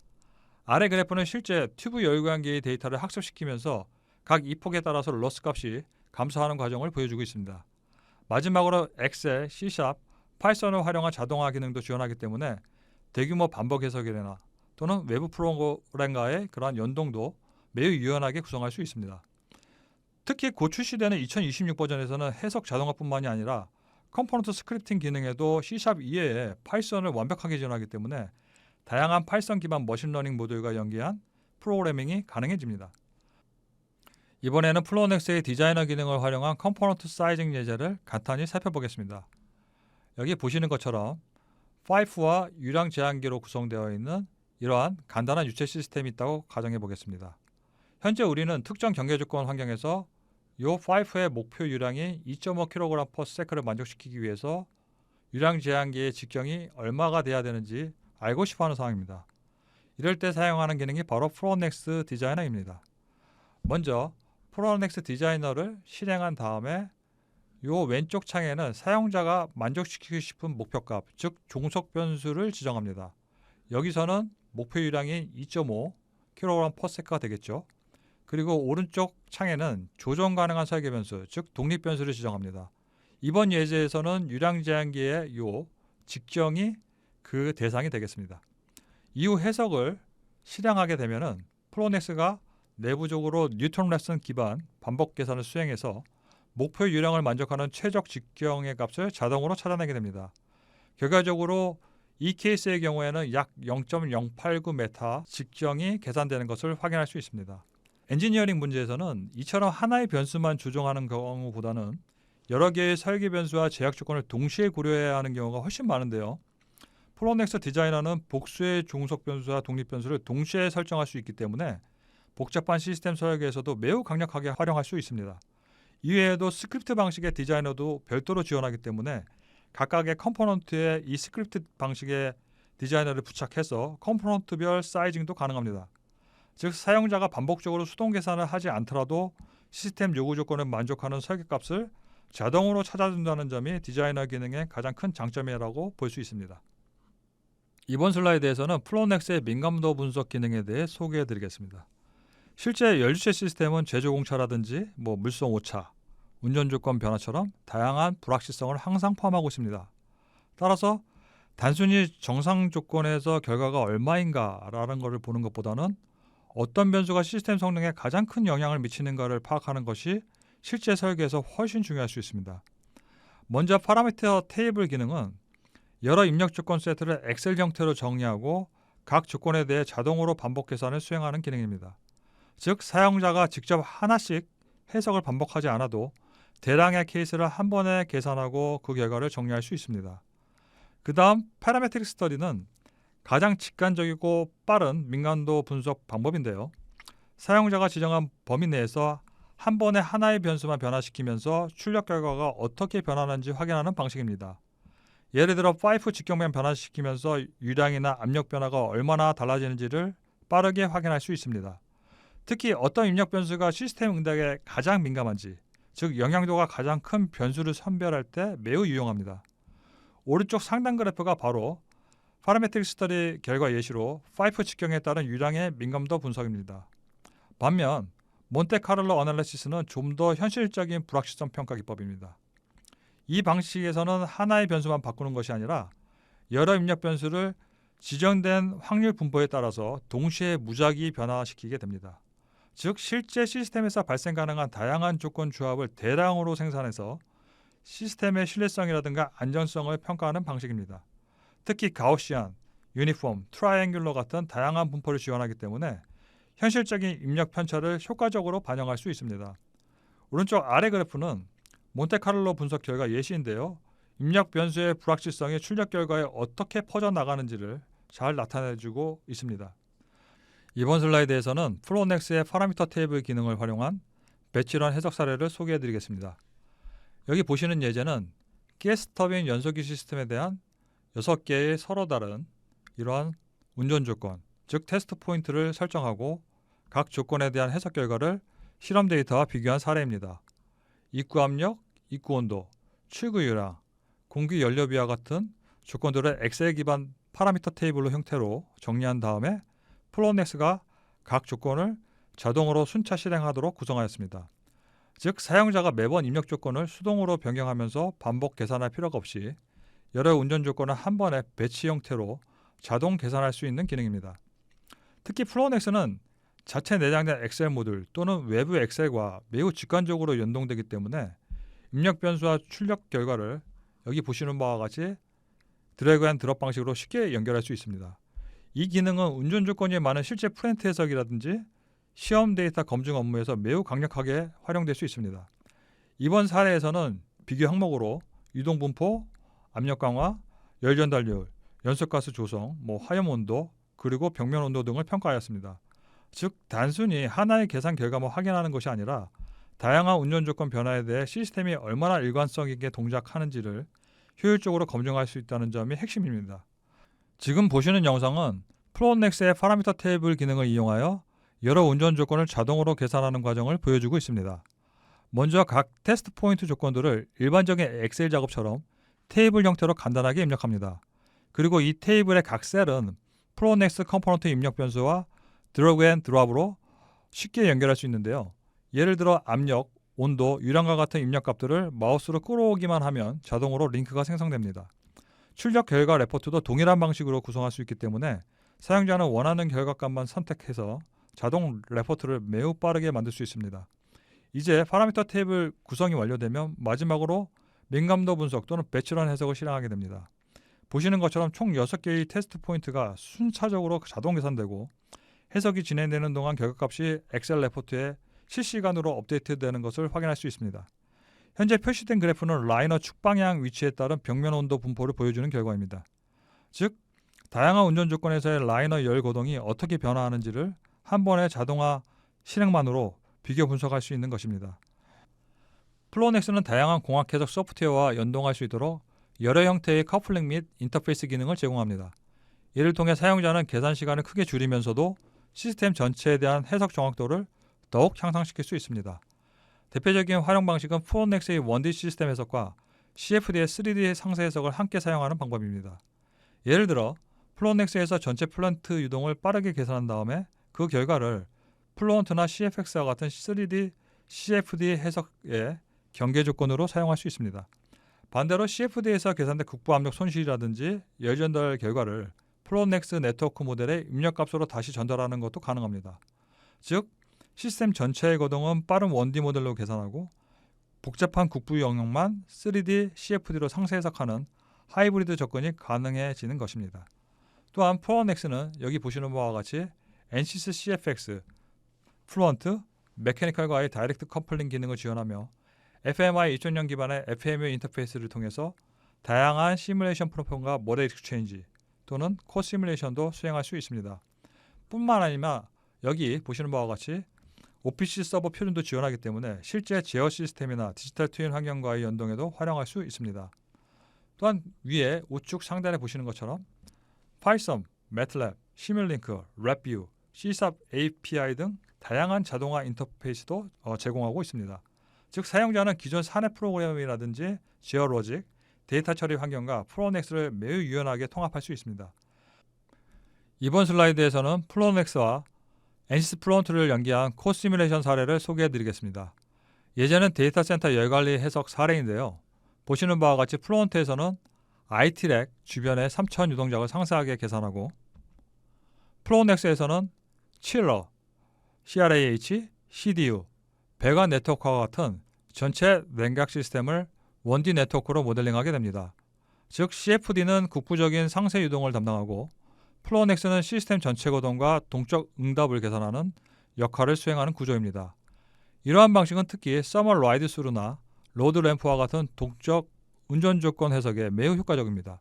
아래 그래프는 실제 튜브 열교환기의 데이터를 학습시키면서 각 이폭에 따라서 로스 값이 감소하는 과정을 보여주고 있습니다. 마지막으로 엑셀, C#, 파이썬을 활용한 자동화 기능도 지원하기 때문에 대규모 반복 해석이나 또는 외부 프로그램과의 그러한 연동도 매우 유연하게 구성할 수 있습니다. 특히 곧 출시되는 2026 버전에서는 해석 자동화뿐만이 아니라 컴포넌트 스크립팅 기능에도 C# 이외에 파이썬을 완벽하게 지원하기 때문에 다양한 파이썬 기반 머신러닝 모듈과 연계한 프로그래밍이 가능해집니다. 이번에는 플로넥스의 디자이너 기능을 활용한 컴포넌트 사이징 예제를 간단히 살펴보겠습니다. 여기 보시는 것처럼 파이프와 유량 제한기로 구성되어 있는 이러한 간단한 유체 시스템이 있다고 가정해 보겠습니다. 현재 우리는 특정 경계 조건 환경에서 이 파이프의 목표 유량이 2.5kg/s를 만족시키기 위해서 유량 제한기의 직경이 얼마가 돼야 되는지 알고 싶어하는 상황입니다. 이럴 때 사용하는 기능이 바로 프로넥스 디자이너입니다. 먼저 프로넥스 디자이너를 실행한 다음에 이 왼쪽 창에는 사용자가 만족시키고 싶은 목표값, 즉 종속 변수를 지정합니다. 여기서는 목표 유량이 2.5kg/s가 되겠죠. 그리고 오른쪽 창에는 조정 가능한 설계 변수, 즉 독립 변수를 지정합니다. 이번 예제에서는 유량 제한기의 이 직경이 그 대상이 되겠습니다. 이후 해석을 실행하게 되면은 프로넥스가 내부적으로 뉴턴 레슨 기반 반복 계산을 수행해서 목표 유량을 만족하는 최적 직경의 값을 자동으로 찾아내게 됩니다. 결과적으로 이 케이스의 경우에는 약 0.089m 직경이 계산되는 것을 확인할 수 있습니다. 엔지니어링 문제에서는 이처럼 하나의 변수만 조정하는 경우보다는 여러 개의 설계 변수와 제약 조건을 동시에 고려해야 하는 경우가 훨씬 많은데요. 프로넥스 디자이너는 복수의 종속 변수와 독립 변수를 동시에 설정할 수 있기 때문에 복잡한 시스템 설계에서도 매우 강력하게 활용할 수 있습니다. 이외에도 스크립트 방식의 디자이너도 별도로 지원하기 때문에 각각의 컴포넌트에 이 스크립트 방식의 디자이너를 부착해서 컴포넌트별 사이징도 가능합니다. 즉 사용자가 반복적으로 수동 계산을 하지 않더라도 시스템 요구 조건을 만족하는 설계값을 자동으로 찾아준다는 점이 디자이너 기능의 가장 큰 장점이라고 볼 수 있습니다. 이번 슬라이드에서는 플로넥스의 민감도 분석 기능에 대해 소개해 드리겠습니다. 실제 열주체 시스템은 제조 공차라든지 물성 오차, 운전 조건 변화처럼 다양한 불확실성을 항상 포함하고 있습니다. 따라서 단순히 정상 조건에서 결과가 얼마인가라는 것을 보는 것보다는 어떤 변수가 시스템 성능에 가장 큰 영향을 미치는가를 파악하는 것이 실제 설계에서 훨씬 중요할 수 있습니다. 먼저 파라미터 테이블 기능은 여러 입력 조건 세트를 엑셀 형태로 정리하고 각 조건에 대해 자동으로 반복 계산을 수행하는 기능입니다. 즉 사용자가 직접 하나씩 해석을 반복하지 않아도 대량의 케이스를 한 번에 계산하고 그 결과를 정리할 수 있습니다. 그 다음 파라메트릭 스터디는 가장 직관적이고 빠른 민감도 분석 방법인데요. 사용자가 지정한 범위 내에서 한 번에 하나의 변수만 변화시키면서 출력 결과가 어떻게 변하는지 확인하는 방식입니다. 예를 들어 파이프 직경면 변화시키면서 유량이나 압력 변화가 얼마나 달라지는지를 빠르게 확인할 수 있습니다. 특히 어떤 입력 변수가 시스템 응답에 가장 민감한지, 즉 영향도가 가장 큰 변수를 선별할 때 매우 유용합니다. 오른쪽 상단 그래프가 바로 파라메트릭 스터디 결과 예시로 파이프 직경에 따른 유량의 민감도 분석입니다. 반면 몬테카를로 어널리시스는 좀 더 현실적인 불확실성 평가 기법입니다. 이 방식에서는 하나의 변수만 바꾸는 것이 아니라 여러 입력 변수를 지정된 확률 분포에 따라서 동시에 무작위 변화시키게 됩니다. 즉 실제 시스템에서 발생 가능한 다양한 조건 조합을 대량으로 생산해서 시스템의 신뢰성이라든가 안전성을 평가하는 방식입니다. 특히 가우시안, 유니폼, 트라이앵귤러 같은 다양한 분포를 지원하기 때문에 현실적인 입력 편차를 효과적으로 반영할 수 있습니다. 오른쪽 아래 그래프는 몬테카를로 분석 결과 예시인데요. 입력 변수의 불확실성이 출력 결과에 어떻게 퍼져나가는지를 잘 나타내주고 있습니다. 이번 슬라이드에서는 플로넥스의 파라미터 테이블 기능을 활용한 배치런 해석 사례를 소개해드리겠습니다. 여기 보시는 예제는 가스터빈 연소기 시스템에 대한 6개의 서로 다른 이러한 운전 조건, 즉 테스트 포인트를 설정하고 각 조건에 대한 해석 결과를 실험 데이터와 비교한 사례입니다. 입구 압력, 입구 온도, 출구 유량, 공기 연료비와 같은 조건들을 엑셀 기반 파라미터 테이블로 형태로 정리한 다음에 플로넥스가 각 조건을 자동으로 순차 실행하도록 구성하였습니다. 즉 사용자가 매번 입력 조건을 수동으로 변경하면서 반복 계산할 필요가 없이 여러 운전 조건을 한 번에 배치 형태로 자동 계산할 수 있는 기능입니다. 특히 플로우넥스는 자체 내장된 엑셀 모듈 또는 외부 엑셀과 매우 직관적으로 연동되기 때문에 입력 변수와 출력 결과를 여기 보시는 바와 같이 드래그 앤 드롭 방식으로 쉽게 연결할 수 있습니다. 이 기능은 운전 조건이 많은 실제 프린트 해석이라든지 시험 데이터 검증 업무에서 매우 강력하게 활용될 수 있습니다. 이번 사례에서는 비교 항목으로 유동 분포, 압력 강화, 열 전달률, 연소가스 조성, 화염 온도, 그리고 벽면 온도 등을 평가하였습니다. 즉 단순히 하나의 계산 결과만 확인하는 것이 아니라 다양한 운전 조건 변화에 대해 시스템이 얼마나 일관성 있게 동작하는지를 효율적으로 검증할 수 있다는 점이 핵심입니다. 지금 보시는 영상은 플로우넥스의 파라미터 테이블 기능을 이용하여 여러 운전 조건을 자동으로 계산하는 과정을 보여주고 있습니다. 먼저 각 테스트 포인트 조건들을 일반적인 엑셀 작업처럼 테이블 형태로 간단하게 입력합니다. 그리고 이 테이블의 각 셀은 플로우넥스 컴포넌트 입력 변수와 드래그 앤 드롭으로 쉽게 연결할 수 있는데요. 예를 들어 압력, 온도, 유량과 같은 입력 값들을 마우스로 끌어오기만 하면 자동으로 링크가 생성됩니다. 출력 결과 레포트도 동일한 방식으로 구성할 수 있기 때문에 사용자는 원하는 결과값만 선택해서 자동 레포트를 매우 빠르게 만들 수 있습니다. 이제 파라미터 테이블 구성이 완료되면 마지막으로 민감도 분석 또는 배치런 해석을 실행하게 됩니다. 보시는 것처럼 총 6개의 테스트 포인트가 순차적으로 자동 계산되고 해석이 진행되는 동안 결과값이 엑셀 레포트에 실시간으로 업데이트되는 것을 확인할 수 있습니다. 현재 표시된 그래프는 라이너 축 방향 위치에 따른 벽면 온도 분포를 보여주는 결과입니다. 즉, 다양한 운전 조건에서의 라이너 열 고동이 어떻게 변화하는지를 한 번의 자동화 실행만으로 비교 분석할 수 있는 것입니다. 플로우넥스는 다양한 공학 해석 소프트웨어와 연동할 수 있도록 여러 형태의 커플링 및 인터페이스 기능을 제공합니다. 이를 통해 사용자는 계산 시간을 크게 줄이면서도 시스템 전체에 대한 해석 정확도를 더욱 향상시킬 수 있습니다. 대표적인 활용 방식은 플로우넥스의 1D 시스템 해석과 CFD의 3D 상세 해석을 함께 사용하는 방법입니다. 예를 들어 플로우넥스에서 전체 플런트 유동을 빠르게 계산한 다음에 그 결과를 플로언트나 CFX와 같은 3D CFD 해석의 경계 조건으로 사용할 수 있습니다. 반대로 CFD에서 계산된 국부 압력 손실이라든지 열 전달 결과를 플로우넥스 네트워크 모델의 입력값으로 다시 전달하는 것도 가능합니다. 즉, 시스템 전체의 거동은 빠른 1D 모델로 계산하고 복잡한 국부 영역만 3D CFD로 상세 해석하는 하이브리드 접근이 가능해지는 것입니다. 또한 플로우넥스는 여기 보시는 바와 같이 NCS CFX, 플루언트, 메커니컬과의 다이렉트 커플링 기능을 지원하며 FMI 2.0 기반의 FMU 인터페이스를 통해서 다양한 시뮬레이션 프로그램과 모델 익스체인지 또는 코 시뮬레이션도 수행할 수 있습니다. 뿐만 아니라 여기 보시는 바와 같이 OPC 서버 표준도 지원하기 때문에 실제 제어 시스템이나 디지털 트윈 환경과의 연동에도 활용할 수 있습니다. 또한 위에 우측 상단에 보시는 것처럼 파이썬, 매틀랩, 시뮬링크, 랩뷰, C샵 API 등 다양한 자동화 인터페이스도 제공하고 있습니다. 즉 사용자는 기존 사내 프로그램이라든지 제어 로직, 데이터 처리 환경과 플로우넥스를 매우 유연하게 통합할 수 있습니다. 이번 슬라이드에서는 플로우넥스와 NCS 플루언트를 연계한 코 시뮬레이션 사례를 소개해드리겠습니다. 예제는 데이터 센터 열관리 해석 사례인데요. 보시는 바와 같이 플루언트에서는 IT랙 주변의 3000 유동작을 상세하게 계산하고 플로우넥스에서는 칠러, CRAH, CDU, 배관 네트워크와 같은 전체 냉각 시스템을 1D 네트워크로 모델링하게 됩니다. 즉 CFD는 국부적인 상세 유동을 담당하고 플로우넥스는 시스템 전체 거동과 동적 응답을 계산하는 역할을 수행하는 구조입니다. 이러한 방식은 특히 서머 라이드 스루나 로드 램프와 같은 동적 운전 조건 해석에 매우 효과적입니다.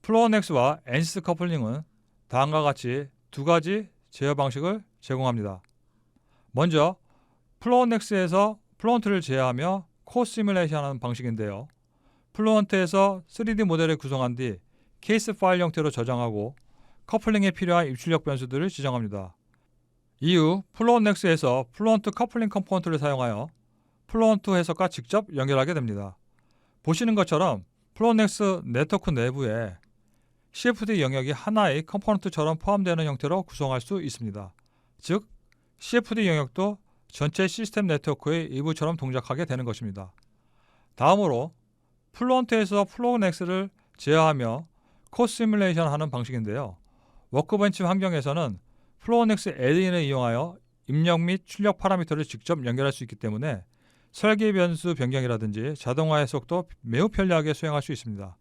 플로우넥스와 NCS 커플링은 다음과 같이 두 가지 제어 방식을 제공합니다. 먼저 플로우넥스에서 플루언트를 제어하며 코 시뮬레이션하는 방식인데요. 플루언트에서 3D 모델을 구성한 뒤 케이스 파일 형태로 저장하고 커플링에 필요한 입출력 변수들을 지정합니다. 이후 플로우넥스에서 플루언트 커플링 컴포넌트를 사용하여 플루언트 해석과 직접 연결하게 됩니다. 보시는 것처럼 플로우넥스 네트워크 내부에 CFD 영역이 하나의 컴포넌트처럼 포함되는 형태로 구성할 수 있습니다. 즉 CFD 영역도 전체 시스템 네트워크의 일부처럼 동작하게 되는 것입니다. 다음으로 플론트에서 플로우넥스를 제어하며 코드 시뮬레이션 하는 방식인데요. 워크벤치 환경에서는 플로우넥스 애드인을 이용하여 입력 및 출력 파라미터를 직접 연결할 수 있기 때문에 설계 변수 변경이라든지 자동화 해석도 매우 편리하게 수행할 수 있습니다.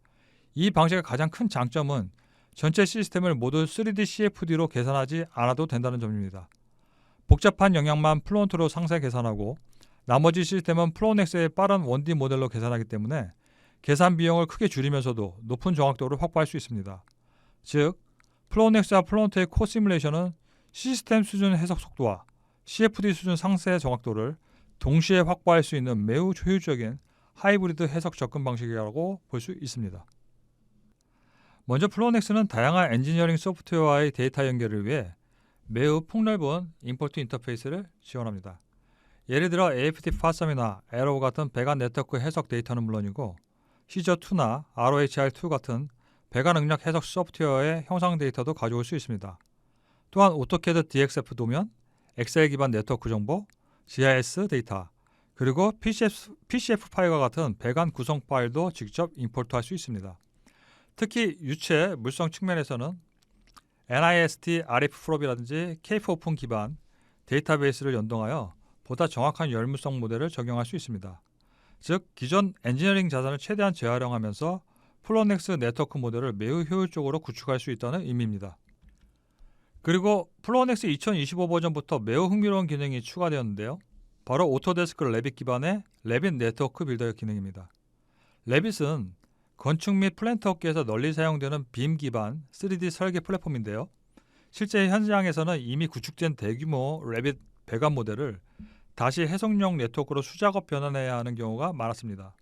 이 방식의 가장 큰 장점은 전체 시스템을 모두 3D CFD로 계산하지 않아도 된다는 점입니다. 복잡한 영역만 플론트로 상세 계산하고 나머지 시스템은 플로우넥스의 빠른 1D 모델로 계산하기 때문에 계산 비용을 크게 줄이면서도 높은 정확도를 확보할 수 있습니다. 즉, 플로우넥스와 플론트의 코드 시뮬레이션은 시스템 수준 해석 속도와 CFD 수준 상세 정확도를 동시에 확보할 수 있는 매우 효율적인 하이브리드 해석 접근 방식이라고 볼 수 있습니다. 먼저 플로우넥스는 다양한 엔지니어링 소프트웨어와의 데이터 연결을 위해 매우 폭넓은 임포트 인터페이스를 지원합니다. 예를 들어 AFT 파썸이나 에러우 같은 배관 네트워크 해석 데이터는 물론이고 시저2나 ROHR2 같은 배관 응력 해석 소프트웨어의 형상 데이터도 가져올 수 있습니다. 또한 오토캐드 DXF 도면, 엑셀 기반 네트워크 정보, GIS 데이터, 그리고 PCF 파일과 같은 배관 구성 파일도 직접 임포트할 수 있습니다. 특히 유체 물성 측면에서는 NIST RF 프롭이라든지 케이프 오픈 기반 데이터베이스를 연동하여 보다 정확한 열물성 모델을 적용할 수 있습니다. 즉, 기존 엔지니어링 자산을 최대한 재활용하면서 플로우넥스 네트워크 모델을 매우 효율적으로 구축할 수 있다는 의미입니다. 그리고 플로우넥스 2025 버전부터 매우 흥미로운 기능이 추가되었는데요. 바로 오토데스크 레빗 기반의 레빗 네트워크 빌더 기능입니다. 레빗은 건축 및 플랜트 업계에서 널리 사용되는 빔 기반 3D 설계 플랫폼인데요. 실제 현장에서는 이미 구축된 대규모 레빗 배관 모델을 다시 해석용 네트워크로 수작업 변환해야 하는 경우가 많았습니다.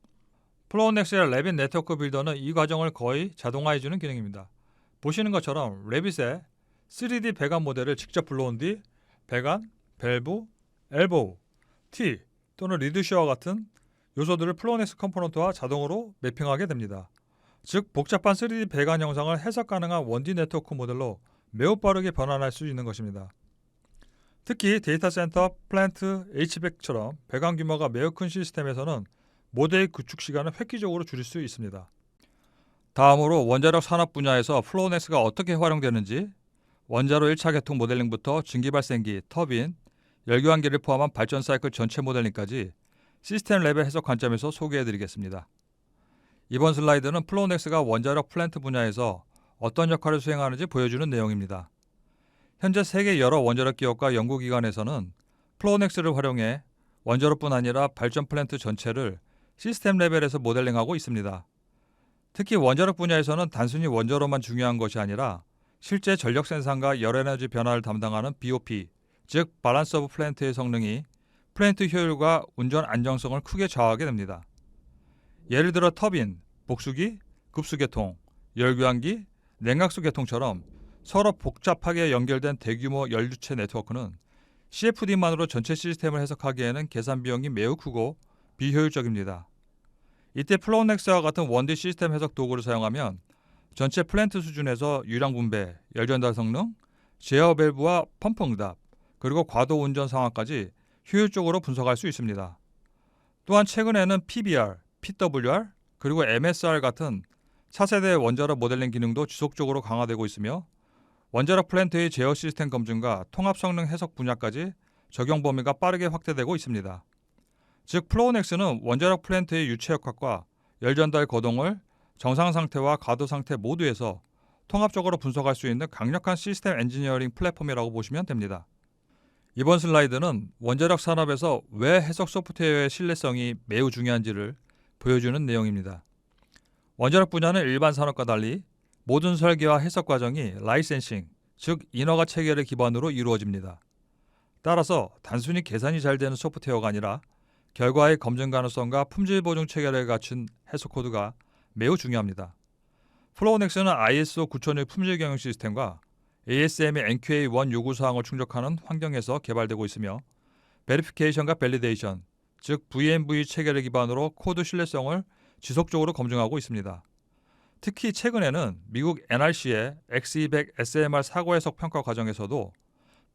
플로우넥스의 레빗 네트워크 빌더는 이 과정을 거의 자동화해주는 기능입니다. 보시는 것처럼 레빗의 3D 배관 모델을 직접 불러온 뒤 배관, 밸브, 엘보우, T 또는 리드쇼와 같은 요소들을 플로우넥스 컴포넌트와 자동으로 매핑하게 됩니다. 즉, 복잡한 3D 배관 형상을 해석 가능한 1D 네트워크 모델로 매우 빠르게 변환할 수 있는 것입니다. 특히 데이터 센터, 플랜트, HVAC처럼 배관 규모가 매우 큰 시스템에서는 모델 구축 시간을 획기적으로 줄일 수 있습니다. 다음으로 원자력 산업 분야에서 플로우넥스가 어떻게 활용되는지 원자로 1차 계통 모델링부터 증기발생기, 터빈, 열교환기를 포함한 발전 사이클 전체 모델링까지 시스템 레벨 해석 관점에서 소개해드리겠습니다. 이번 슬라이드는 플로우넥스가 원자력 플랜트 분야에서 어떤 역할을 수행하는지 보여주는 내용입니다. 현재 세계 여러 원자력 기업과 연구기관에서는 플로우넥스를 활용해 원자로뿐 아니라 발전 플랜트 전체를 시스템 레벨에서 모델링하고 있습니다. 특히 원자력 분야에서는 단순히 원자로만 중요한 것이 아니라 실제 전력 생산과 열에너지 변화를 담당하는 BOP, 즉 발란스 오브 플랜트의 성능이 플랜트 효율과 운전 안정성을 크게 좌우하게 됩니다. 예를 들어 터빈, 복수기, 급수계통, 열교환기, 냉각수 계통처럼 서로 복잡하게 연결된 대규모 연료체 네트워크는 CFD만으로 전체 시스템을 해석하기에는 계산 비용이 매우 크고 비효율적입니다. 이때 플로우넥스와 같은 1D 시스템 해석 도구를 사용하면 전체 플랜트 수준에서 유량 분배, 열 전달 성능, 제어 밸브와 펌프 응답, 그리고 과도 운전 상황까지 효율적으로 분석할 수 있습니다. 또한 최근에는 PBR, PWR, 그리고 MSR 같은 차세대 원자력 모델링 기능도 지속적으로 강화되고 있으며 원자력 플랜트의 제어 시스템 검증과 통합 성능 해석 분야까지 적용 범위가 빠르게 확대되고 있습니다. 즉, 플로우넥스는 원자력 플랜트의 유체 역학과 열 전달 거동을 정상 상태와 과도 상태 모두에서 통합적으로 분석할 수 있는 강력한 시스템 엔지니어링 플랫폼이라고 보시면 됩니다. 이번 슬라이드는 원자력 산업에서 왜 해석 소프트웨어의 신뢰성이 매우 중요한지를 보여주는 내용입니다. 원자력 분야는 일반 산업과 달리 모든 설계와 해석 과정이 라이센싱, 즉 인허가 체계를 기반으로 이루어집니다. 따라서 단순히 계산이 잘 되는 소프트웨어가 아니라 결과의 검증 가능성과 품질 보증 체계를 갖춘 해석 코드가 매우 중요합니다. 플로우넥스는 ISO 9001 품질 경영 시스템과 ASM의 NQA1 요구 사항을 충족하는 환경에서 개발되고 있으며 베리피케이션과 밸리데이션, 즉 VMV 체계를 기반으로 코드 신뢰성을 지속적으로 검증하고 있습니다. 특히 최근에는 미국 NRC의 X200 SMR 사고 해석 평가 과정에서도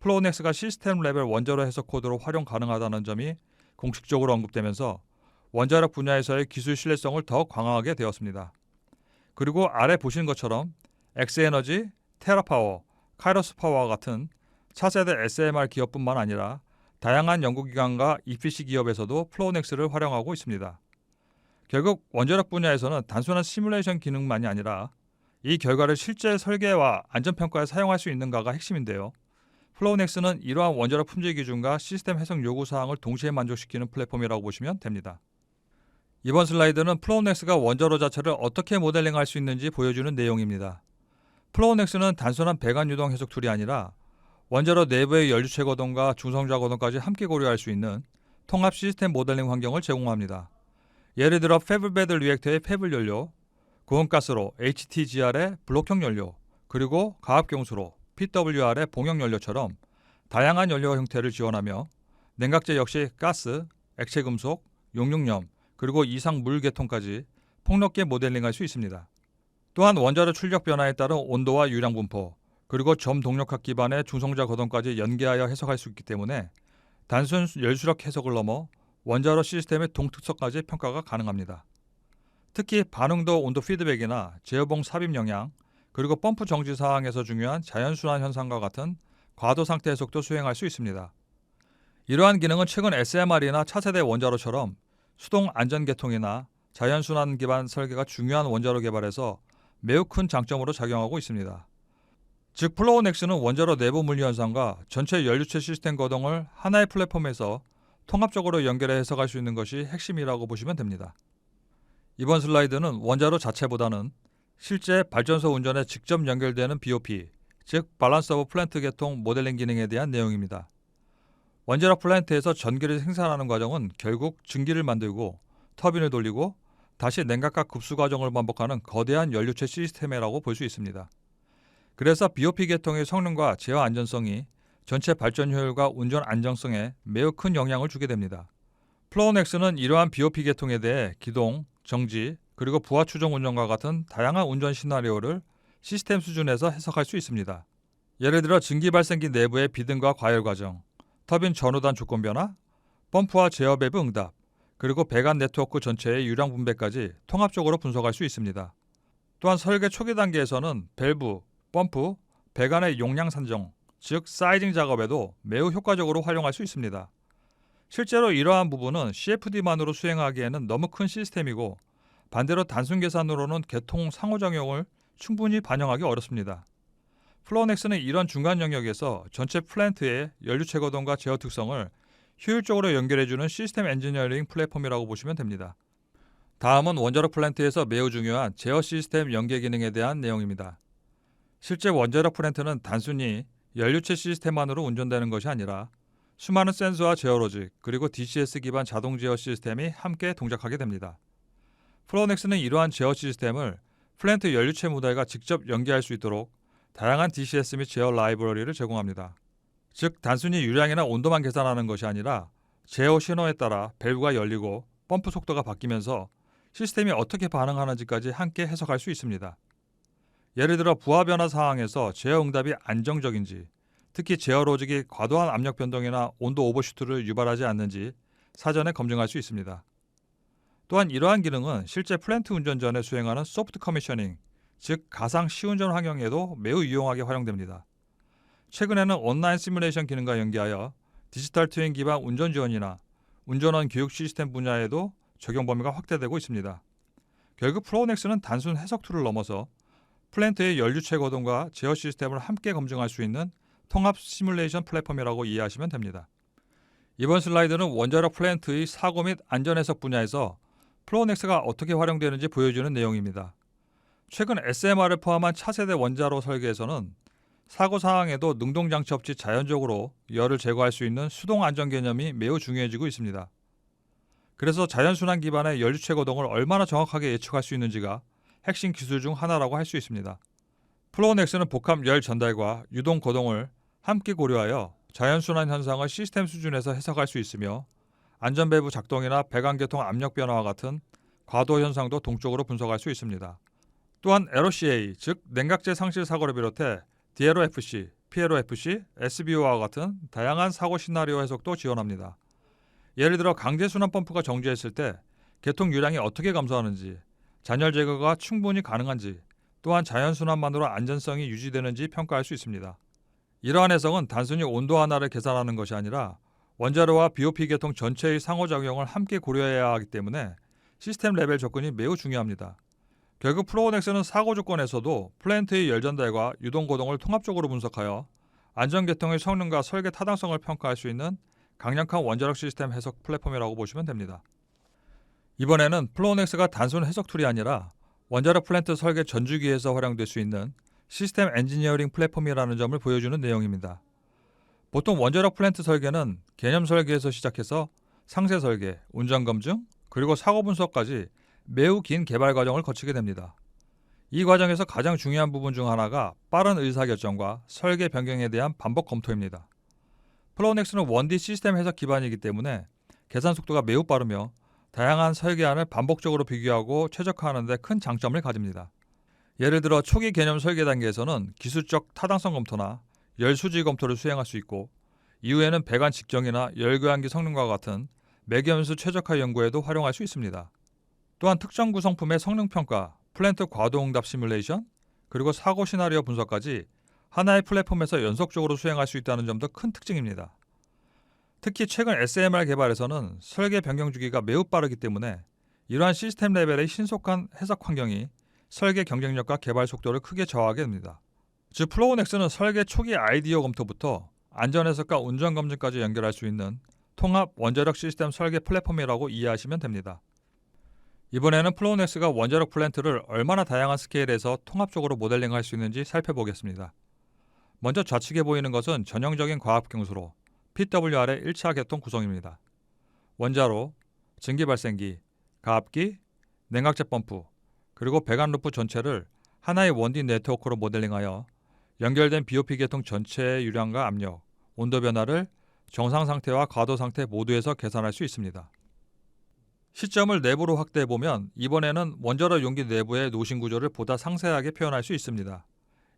플로우넥스가 시스템 레벨 원자로 해석 코드로 활용 가능하다는 점이 공식적으로 언급되면서 원자력 분야에서의 기술 신뢰성을 더 강화하게 되었습니다. 그리고 아래 보시는 것처럼 엑스에너지, 테라파워, 카이로스파워와 같은 차세대 SMR 기업뿐만 아니라 다양한 연구기관과 EPC 기업에서도 플로우넥스를 활용하고 있습니다. 결국 원자력 분야에서는 단순한 시뮬레이션 기능만이 아니라 이 결과를 실제 설계와 안전평가에 사용할 수 있는가가 핵심인데요. 플로우넥스는 이러한 원자력 품질 기준과 시스템 해석 요구 사항을 동시에 만족시키는 플랫폼이라고 보시면 됩니다. 이번 슬라이드는 플로우넥스가 원자로 자체를 어떻게 모델링할 수 있는지 보여주는 내용입니다. 플로우넥스는 단순한 배관 유동 해석 툴이 아니라 원자로 내부의 연료체 거동과 중성자 거동까지 함께 고려할 수 있는 통합 시스템 모델링 환경을 제공합니다. 예를 들어 페블베드 리액터의 페블 연료, 고온가스로 HTGR의 블록형 연료, 그리고 가압경수로 PWR의 봉형 연료처럼 다양한 연료 형태를 지원하며 냉각제 역시 가스, 액체 금속, 용융염, 그리고 이상 물 계통까지 폭넓게 모델링할 수 있습니다. 또한 원자로 출력 변화에 따른 온도와 유량 분포, 그리고 점 동력학 기반의 중성자 거동까지 연계하여 해석할 수 있기 때문에 단순 열수력 해석을 넘어 원자로 시스템의 동특성까지 평가가 가능합니다. 특히 반응도 온도 피드백이나 제어봉 삽입 영향, 그리고 펌프 정지 사항에서 중요한 자연순환 현상과 같은 과도 상태 해석도 수행할 수 있습니다. 이러한 기능은 최근 SMR이나 차세대 원자로처럼 수동 안전 계통이나 자연순환 기반 설계가 중요한 원자로 개발에서 매우 큰 장점으로 작용하고 있습니다. 즉 플로우넥스는 원자로 내부 물리 현상과 전체 연료체 시스템 거동을 하나의 플랫폼에서 통합적으로 연결해 해석할 수 있는 것이 핵심이라고 보시면 됩니다. 이번 슬라이드는 원자로 자체보다는 실제 발전소 운전에 직접 연결되는 BOP, 즉 밸런스 오브 플랜트 계통 모델링 기능에 대한 내용입니다. 원자력 플랜트에서 전기를 생산하는 과정은 결국 증기를 만들고 터빈을 돌리고 다시 냉각과 급수 과정을 반복하는 거대한 연료체 시스템이라고 볼 수 있습니다. 그래서 BOP 계통의 성능과 제어 안전성이 전체 발전 효율과 운전 안정성에 매우 큰 영향을 주게 됩니다. 플로우넥스는 이러한 BOP 계통에 대해 기동, 정지, 그리고 부하 추종 운전과 같은 다양한 운전 시나리오를 시스템 수준에서 해석할 수 있습니다. 예를 들어 증기 발생기 내부의 비등과 과열 과정, 터빈 전후단 조건 변화, 펌프와 제어 밸브 응답, 그리고 배관 네트워크 전체의 유량 분배까지 통합적으로 분석할 수 있습니다. 또한 설계 초기 단계에서는 밸브, 펌프, 배관의 용량 산정, 즉 사이징 작업에도 매우 효과적으로 활용할 수 있습니다. 실제로 이러한 부분은 CFD만으로 수행하기에는 너무 큰 시스템이고 반대로 단순 계산으로는 계통 상호작용을 충분히 반영하기 어렵습니다. 플로우넥스는 이런 중간 영역에서 전체 플랜트의 연료체 거동과 제어 특성을 효율적으로 연결해주는 시스템 엔지니어링 플랫폼이라고 보시면 됩니다. 다음은 원자력 플랜트에서 매우 중요한 제어 시스템 연계 기능에 대한 내용입니다. 실제 원자력 플랜트는 단순히 연료체 시스템만으로 운전되는 것이 아니라 수많은 센서와 제어 로직, 그리고 DCS 기반 자동 제어 시스템이 함께 동작하게 됩니다. 플로우넥스는 이러한 제어 시스템을 플랜트 연료체 모델과 직접 연계할 수 있도록 다양한 DCS 및 제어 라이브러리를 제공합니다. 즉 단순히 유량이나 온도만 계산하는 것이 아니라 제어 신호에 따라 밸브가 열리고 펌프 속도가 바뀌면서 시스템이 어떻게 반응하는지까지 함께 해석할 수 있습니다. 예를 들어 부하 변화 상황에서 제어 응답이 안정적인지, 특히 제어 로직이 과도한 압력 변동이나 온도 오버슈트를 유발하지 않는지 사전에 검증할 수 있습니다. 또한 이러한 기능은 실제 플랜트 운전 전에 수행하는 소프트 커미셔닝, 즉 가상 시운전 환경에도 매우 유용하게 활용됩니다. 최근에는 온라인 시뮬레이션 기능과 연계하여 디지털 트윈 기반 운전 지원이나 운전원 교육 시스템 분야에도 적용 범위가 확대되고 있습니다. 결국 플로우넥스는 단순 해석 툴을 넘어서 플랜트의 연료체 거동과 제어 시스템을 함께 검증할 수 있는 통합 시뮬레이션 플랫폼이라고 이해하시면 됩니다. 이번 슬라이드는 원자력 플랜트의 사고 및 안전 해석 분야에서 플로우넥스가 어떻게 활용되는지 보여주는 내용입니다. 최근 SMR을 포함한 차세대 원자로 설계에서는 사고 상황에도 능동장치 없이 자연적으로 열을 제거할 수 있는 수동 안전 개념이 매우 중요해지고 있습니다. 그래서 자연순환 기반의 연료체 거동을 얼마나 정확하게 예측할 수 있는지가 핵심 기술 중 하나라고 할 수 있습니다. 플로우넥스는 복합 열 전달과 유동 거동을 함께 고려하여 자연순환 현상을 시스템 수준에서 해석할 수 있으며 안전밸브 작동이나 배관계통 압력 변화와 같은 과도 현상도 동적으로 분석할 수 있습니다. 또한 LOCA, 즉 냉각제 상실 사고를 비롯해 DLOFC, FPLO-FC, SBO와 같은 다양한 사고 시나리오 해석도 지원합니다. 예를 들어 강제 순환 펌프가 정지했을 때 개통 유량이 어떻게 감소하는지, 잔열 제거가 충분히 가능한지, 또한 자연 순환만으로 안전성이 유지되는지 평가할 수 있습니다. 이러한 해석은 단순히 온도 하나를 계산하는 것이 아니라 원자로와 BOP 계통 전체의 상호작용을 함께 고려해야 하기 때문에 시스템 레벨 접근이 매우 중요합니다. 결국 플로우넥스는 사고 조건에서도 플랜트의 열 전달과 유동 고동을 통합적으로 분석하여 안전 계통의 성능과 설계 타당성을 평가할 수 있는 강력한 원자력 시스템 해석 플랫폼이라고 보시면 됩니다. 이번에는 플로우넥스가 단순 해석 툴이 아니라 원자력 플랜트 설계 전주기에서 활용될 수 있는 시스템 엔지니어링 플랫폼이라는 점을 보여주는 내용입니다. 보통 원자력 플랜트 설계는 개념 설계에서 시작해서 상세 설계, 운전 검증, 그리고 사고 분석까지 매우 긴 개발 과정을 거치게 됩니다. 이 과정에서 가장 중요한 부분 중 하나가 빠른 의사결정과 설계 변경에 대한 반복 검토입니다. 플로우넥스는 1D 시스템 해석 기반이기 때문에 계산 속도가 매우 빠르며 다양한 설계안을 반복적으로 비교하고 최적화하는 데 큰 장점을 가집니다. 예를 들어 초기 개념 설계 단계에서는 기술적 타당성 검토나 열 수지 검토를 수행할 수 있고, 이후에는 배관 직경이나 열 교환기 성능과 같은 매개연수 최적화 연구에도 활용할 수 있습니다. 또한 특정 구성품의 성능 평가, 플랜트 과도응답 시뮬레이션, 그리고 사고 시나리오 분석까지 하나의 플랫폼에서 연속적으로 수행할 수 있다는 점도 큰 특징입니다. 특히 최근 SMR 개발에서는 설계 변경 주기가 매우 빠르기 때문에 이러한 시스템 레벨의 신속한 해석 환경이 설계 경쟁력과 개발 속도를 크게 저하하게 됩니다. 즉 플로우넥스는 설계 초기 아이디어 검토부터 안전 해석과 운전 검증까지 연결할 수 있는 통합 원자력 시스템 설계 플랫폼이라고 이해하시면 됩니다. 이번에는 플로우넥스가 원자력 플랜트를 얼마나 다양한 스케일에서 통합적으로 모델링할 수 있는지 살펴보겠습니다. 먼저 좌측에 보이는 것은 전형적인 과학 경수로 PWR의 1차 계통 구성입니다. 원자로, 증기발생기, 가압기, 냉각제 펌프, 그리고 배관 루프 전체를 하나의 1D 네트워크로 모델링하여 연결된 BOP 계통 전체의 유량과 압력, 온도 변화를 정상 상태와 과도 상태 모두에서 계산할 수 있습니다. 시점을 내부로 확대해보면 이번에는 원자로 용기 내부의 노신 구조를 보다 상세하게 표현할 수 있습니다.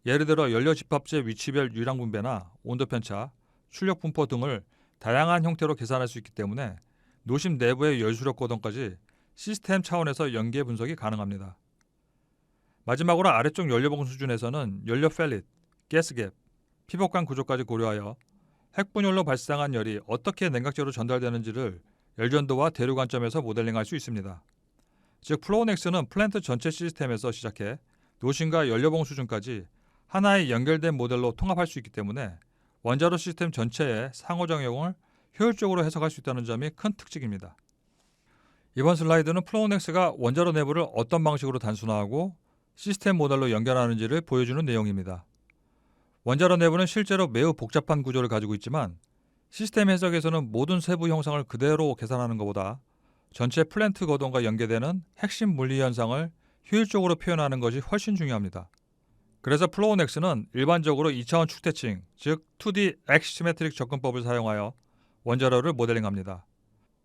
예를 들어 연료 집합재 위치별 유량 분배나 온도 편차, 출력 분포 등을 다양한 형태로 계산할 수 있기 때문에 노심 내부의 열 수력 고동까지 시스템 차원에서 연계 분석이 가능합니다. 마지막으로 아래쪽 연료봉 수준에서는 연료 펠릿, 가스갭, 피복관 구조까지 고려하여 핵분열로 발생한 열이 어떻게 냉각제로 전달되는지를 열전도와 대류 관점에서 모델링할 수 있습니다. 즉 플로우넥스는 플랜트 전체 시스템에서 시작해 노신과 연료봉 수준까지 하나의 연결된 모델로 통합할 수 있기 때문에 원자로 시스템 전체의 상호작용을 효율적으로 해석할 수 있다는 점이 큰 특징입니다. 이번 슬라이드는 플로우넥스가 원자로 내부를 어떤 방식으로 단순화하고 시스템 모델로 연결하는지를 보여주는 내용입니다. 원자로 내부는 실제로 매우 복잡한 구조를 가지고 있지만 시스템 해석에서는 모든 세부 형상을 그대로 계산하는 것보다 전체 플랜트 거동과 연계되는 핵심 물리 현상을 효율적으로 표현하는 것이 훨씬 중요합니다. 그래서 플로우넥스는 일반적으로 2차원 축대칭, 즉 2D 엑시메트릭 접근법을 사용하여 원자로를 모델링합니다.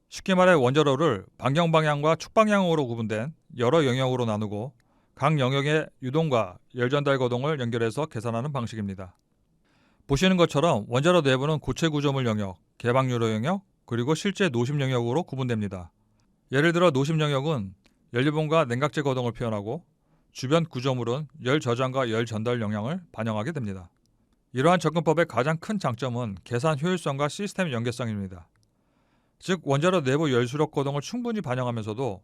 쉽게 말해 원자로를 반경 방향과 축 방향으로 구분된 여러 영역으로 나누고 각 영역의 유동과 열 전달 거동을 연결해서 계산하는 방식입니다. 보시는 것처럼 원자로 내부는 고체 구조물 영역, 개방 유로 영역, 그리고 실제 노심 영역으로 구분됩니다. 예를 들어 노심 영역은 연료봉과 냉각제 거동을 표현하고 주변 구조물은 열 저장과 열 전달 영향을 반영하게 됩니다. 이러한 접근법의 가장 큰 장점은 계산 효율성과 시스템 연계성입니다. 즉 원자로 내부 열 수력 거동을 충분히 반영하면서도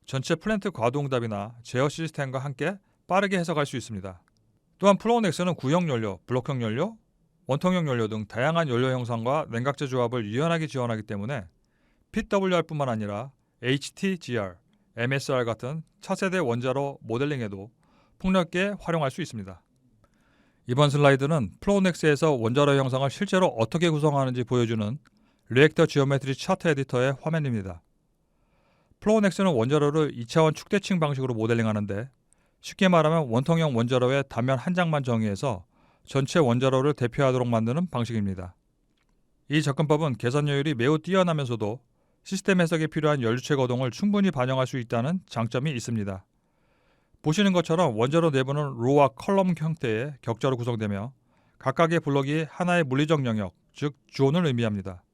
전체 플랜트 과도응답이나 제어 시스템과 함께 빠르게 해석할 수 있습니다. 또한 플로우넥스는 구형 연료, 블록형 연료, 원통형 연료 등 다양한 연료 형상과 냉각제 조합을 유연하게 지원하기 때문에 PWR뿐만 아니라 HTGR, MSR 같은 차세대 원자로 모델링에도 폭넓게 활용할 수 있습니다. 이번 슬라이드는 플로우넥스에서 원자로 형상을 실제로 어떻게 구성하는지 보여주는 리액터 지오메트리 차트 에디터의 화면입니다. 플로우넥스는 원자로를 2차원 축대칭 방식으로 모델링하는데 쉽게 말하면 원통형 원자로의 단면 한 장만 정의해서 전체 원자로를 대표하도록 만드는 방식입니다. 이 접근법은 계산효율이 매우 뛰어나면서도 시스템 해석에 필요한 열주체 거동을 충분히 반영할 수 있다는 장점이 있습니다. 보시는 것처럼 원자로 내부는 로와 컬럼 형태의 격자로 구성되며 각각의 블록이 하나의 물리적 영역, 즉 존을 의미합니다.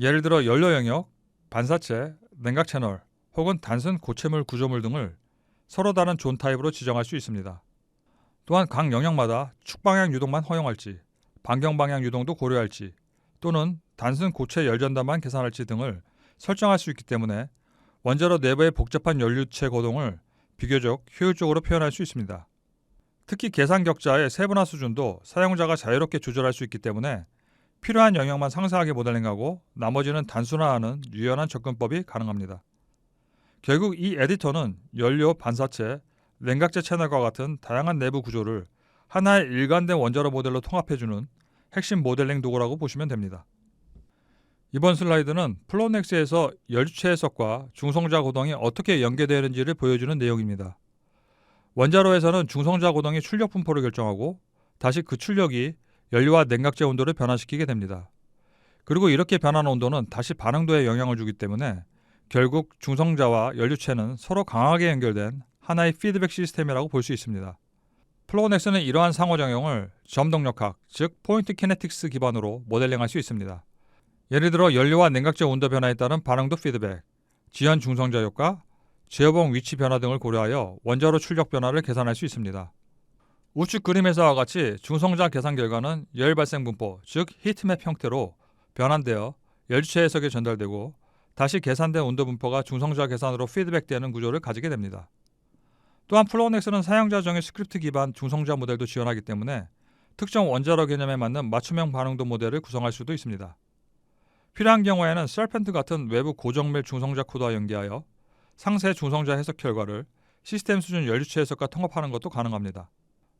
예를 들어 연료 영역, 반사체, 냉각 채널 혹은 단순 고체물 구조물 등을 서로 다른 존 타입으로 지정할 수 있습니다. 또한 각 영역마다 축방향 유동만 허용할지, 반경방향 유동도 고려할지, 또는 단순 고체 열전단만 계산할지 등을 설정할 수 있기 때문에 원자로 내부의 복잡한 연료체 고동을 비교적 효율적으로 표현할 수 있습니다. 특히 계산 격자의 세분화 수준도 사용자가 자유롭게 조절할 수 있기 때문에 필요한 영역만 상세하게 모델링하고 나머지는 단순화하는 유연한 접근법이 가능합니다. 결국 이 에디터는 연료, 반사체, 냉각제 채널과 같은 다양한 내부 구조를 하나의 일관된 원자로 모델로 통합해주는 핵심 모델링 도구라고 보시면 됩니다. 이번 슬라이드는 플로넥스에서 열주체 해석과 중성자 고동이 어떻게 연계되는지를 보여주는 내용입니다. 원자로에서는 중성자 고동이 출력 분포를 결정하고 다시 그 출력이 연료와 냉각제 온도를 변화시키게 됩니다. 그리고 이렇게 변하는 온도는 다시 반응도에 영향을 주기 때문에 결국 중성자와 연료체는 서로 강하게 연결된 하나의 피드백 시스템이라고 볼 수 있습니다. 플로넥스는 이러한 상호작용을 점동력학, 즉 포인트 키네틱스 기반으로 모델링할 수 있습니다. 예를 들어 연료와 냉각제 온도 변화에 따른 반응도 피드백, 지연 중성자 효과, 제어봉 위치 변화 등을 고려하여 원자로 출력 변화를 계산할 수 있습니다. 우측 그림에서와 같이 중성자 계산 결과는 열 발생 분포, 즉 히트맵 형태로 변환되어 열주체 해석에 전달되고 다시 계산된 온도 분포가 중성자 계산으로 피드백되는 구조를 가지게 됩니다. 또한 플로넥스는 사용자 정의 스크립트 기반 중성자 모델도 지원하기 때문에 특정 원자로 개념에 맞는 맞춤형 반응도 모델을 구성할 수도 있습니다. 필요한 경우에는 셀펜트 같은 외부 고정밀 중성자 코드와 연계하여 상세 중성자 해석 결과를 시스템 수준 열주체 해석과 통합하는 것도 가능합니다.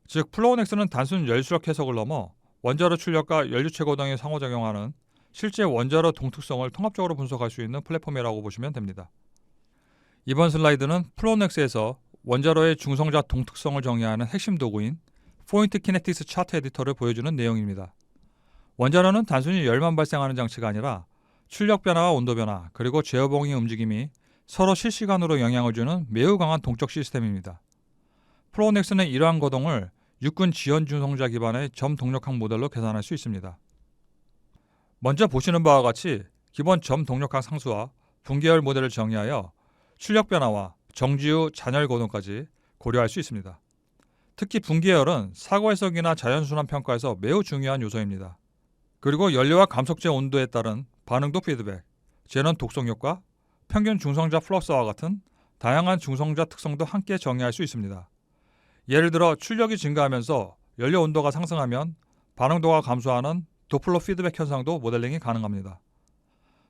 즉 플로넥스는 단순 열수력 해석을 넘어 원자로 출력과 연료체 고동이 상호작용하는 실제 원자로 동특성을 통합적으로 분석할 수 있는 플랫폼이라고 보시면 됩니다. 이번 슬라이드는 플로넥스에서 원자로의 중성자 동특성을 정의하는 핵심 도구인 포인트 키네틱스 차트 에디터를 보여주는 내용입니다. 원자로는 단순히 열만 발생하는 장치가 아니라 출력 변화와 온도 변화, 그리고 제어봉의 움직임이 서로 실시간으로 영향을 주는 매우 강한 동적 시스템입니다. 플로넥스는 이러한 거동을 육군 지연 중성자 기반의 점 동력학 모델로 계산할 수 있습니다. 먼저 보시는 바와 같이 기본 점 동력학 상수와 분계열 모델을 정의하여 출력 변화와 정지 후 잔열 거동까지 고려할 수 있습니다. 특히 분계열은 사고 해석이나 자연순환 평가에서 매우 중요한 요소입니다. 그리고 연료와 감속제 온도에 따른 반응도 피드백, 제넌 독성 효과, 평균 중성자 플럭스와 같은 다양한 중성자 특성도 함께 정의할 수 있습니다. 예를 들어 출력이 증가하면서 연료 온도가 상승하면 반응도가 감소하는 도플러 피드백 현상도 모델링이 가능합니다.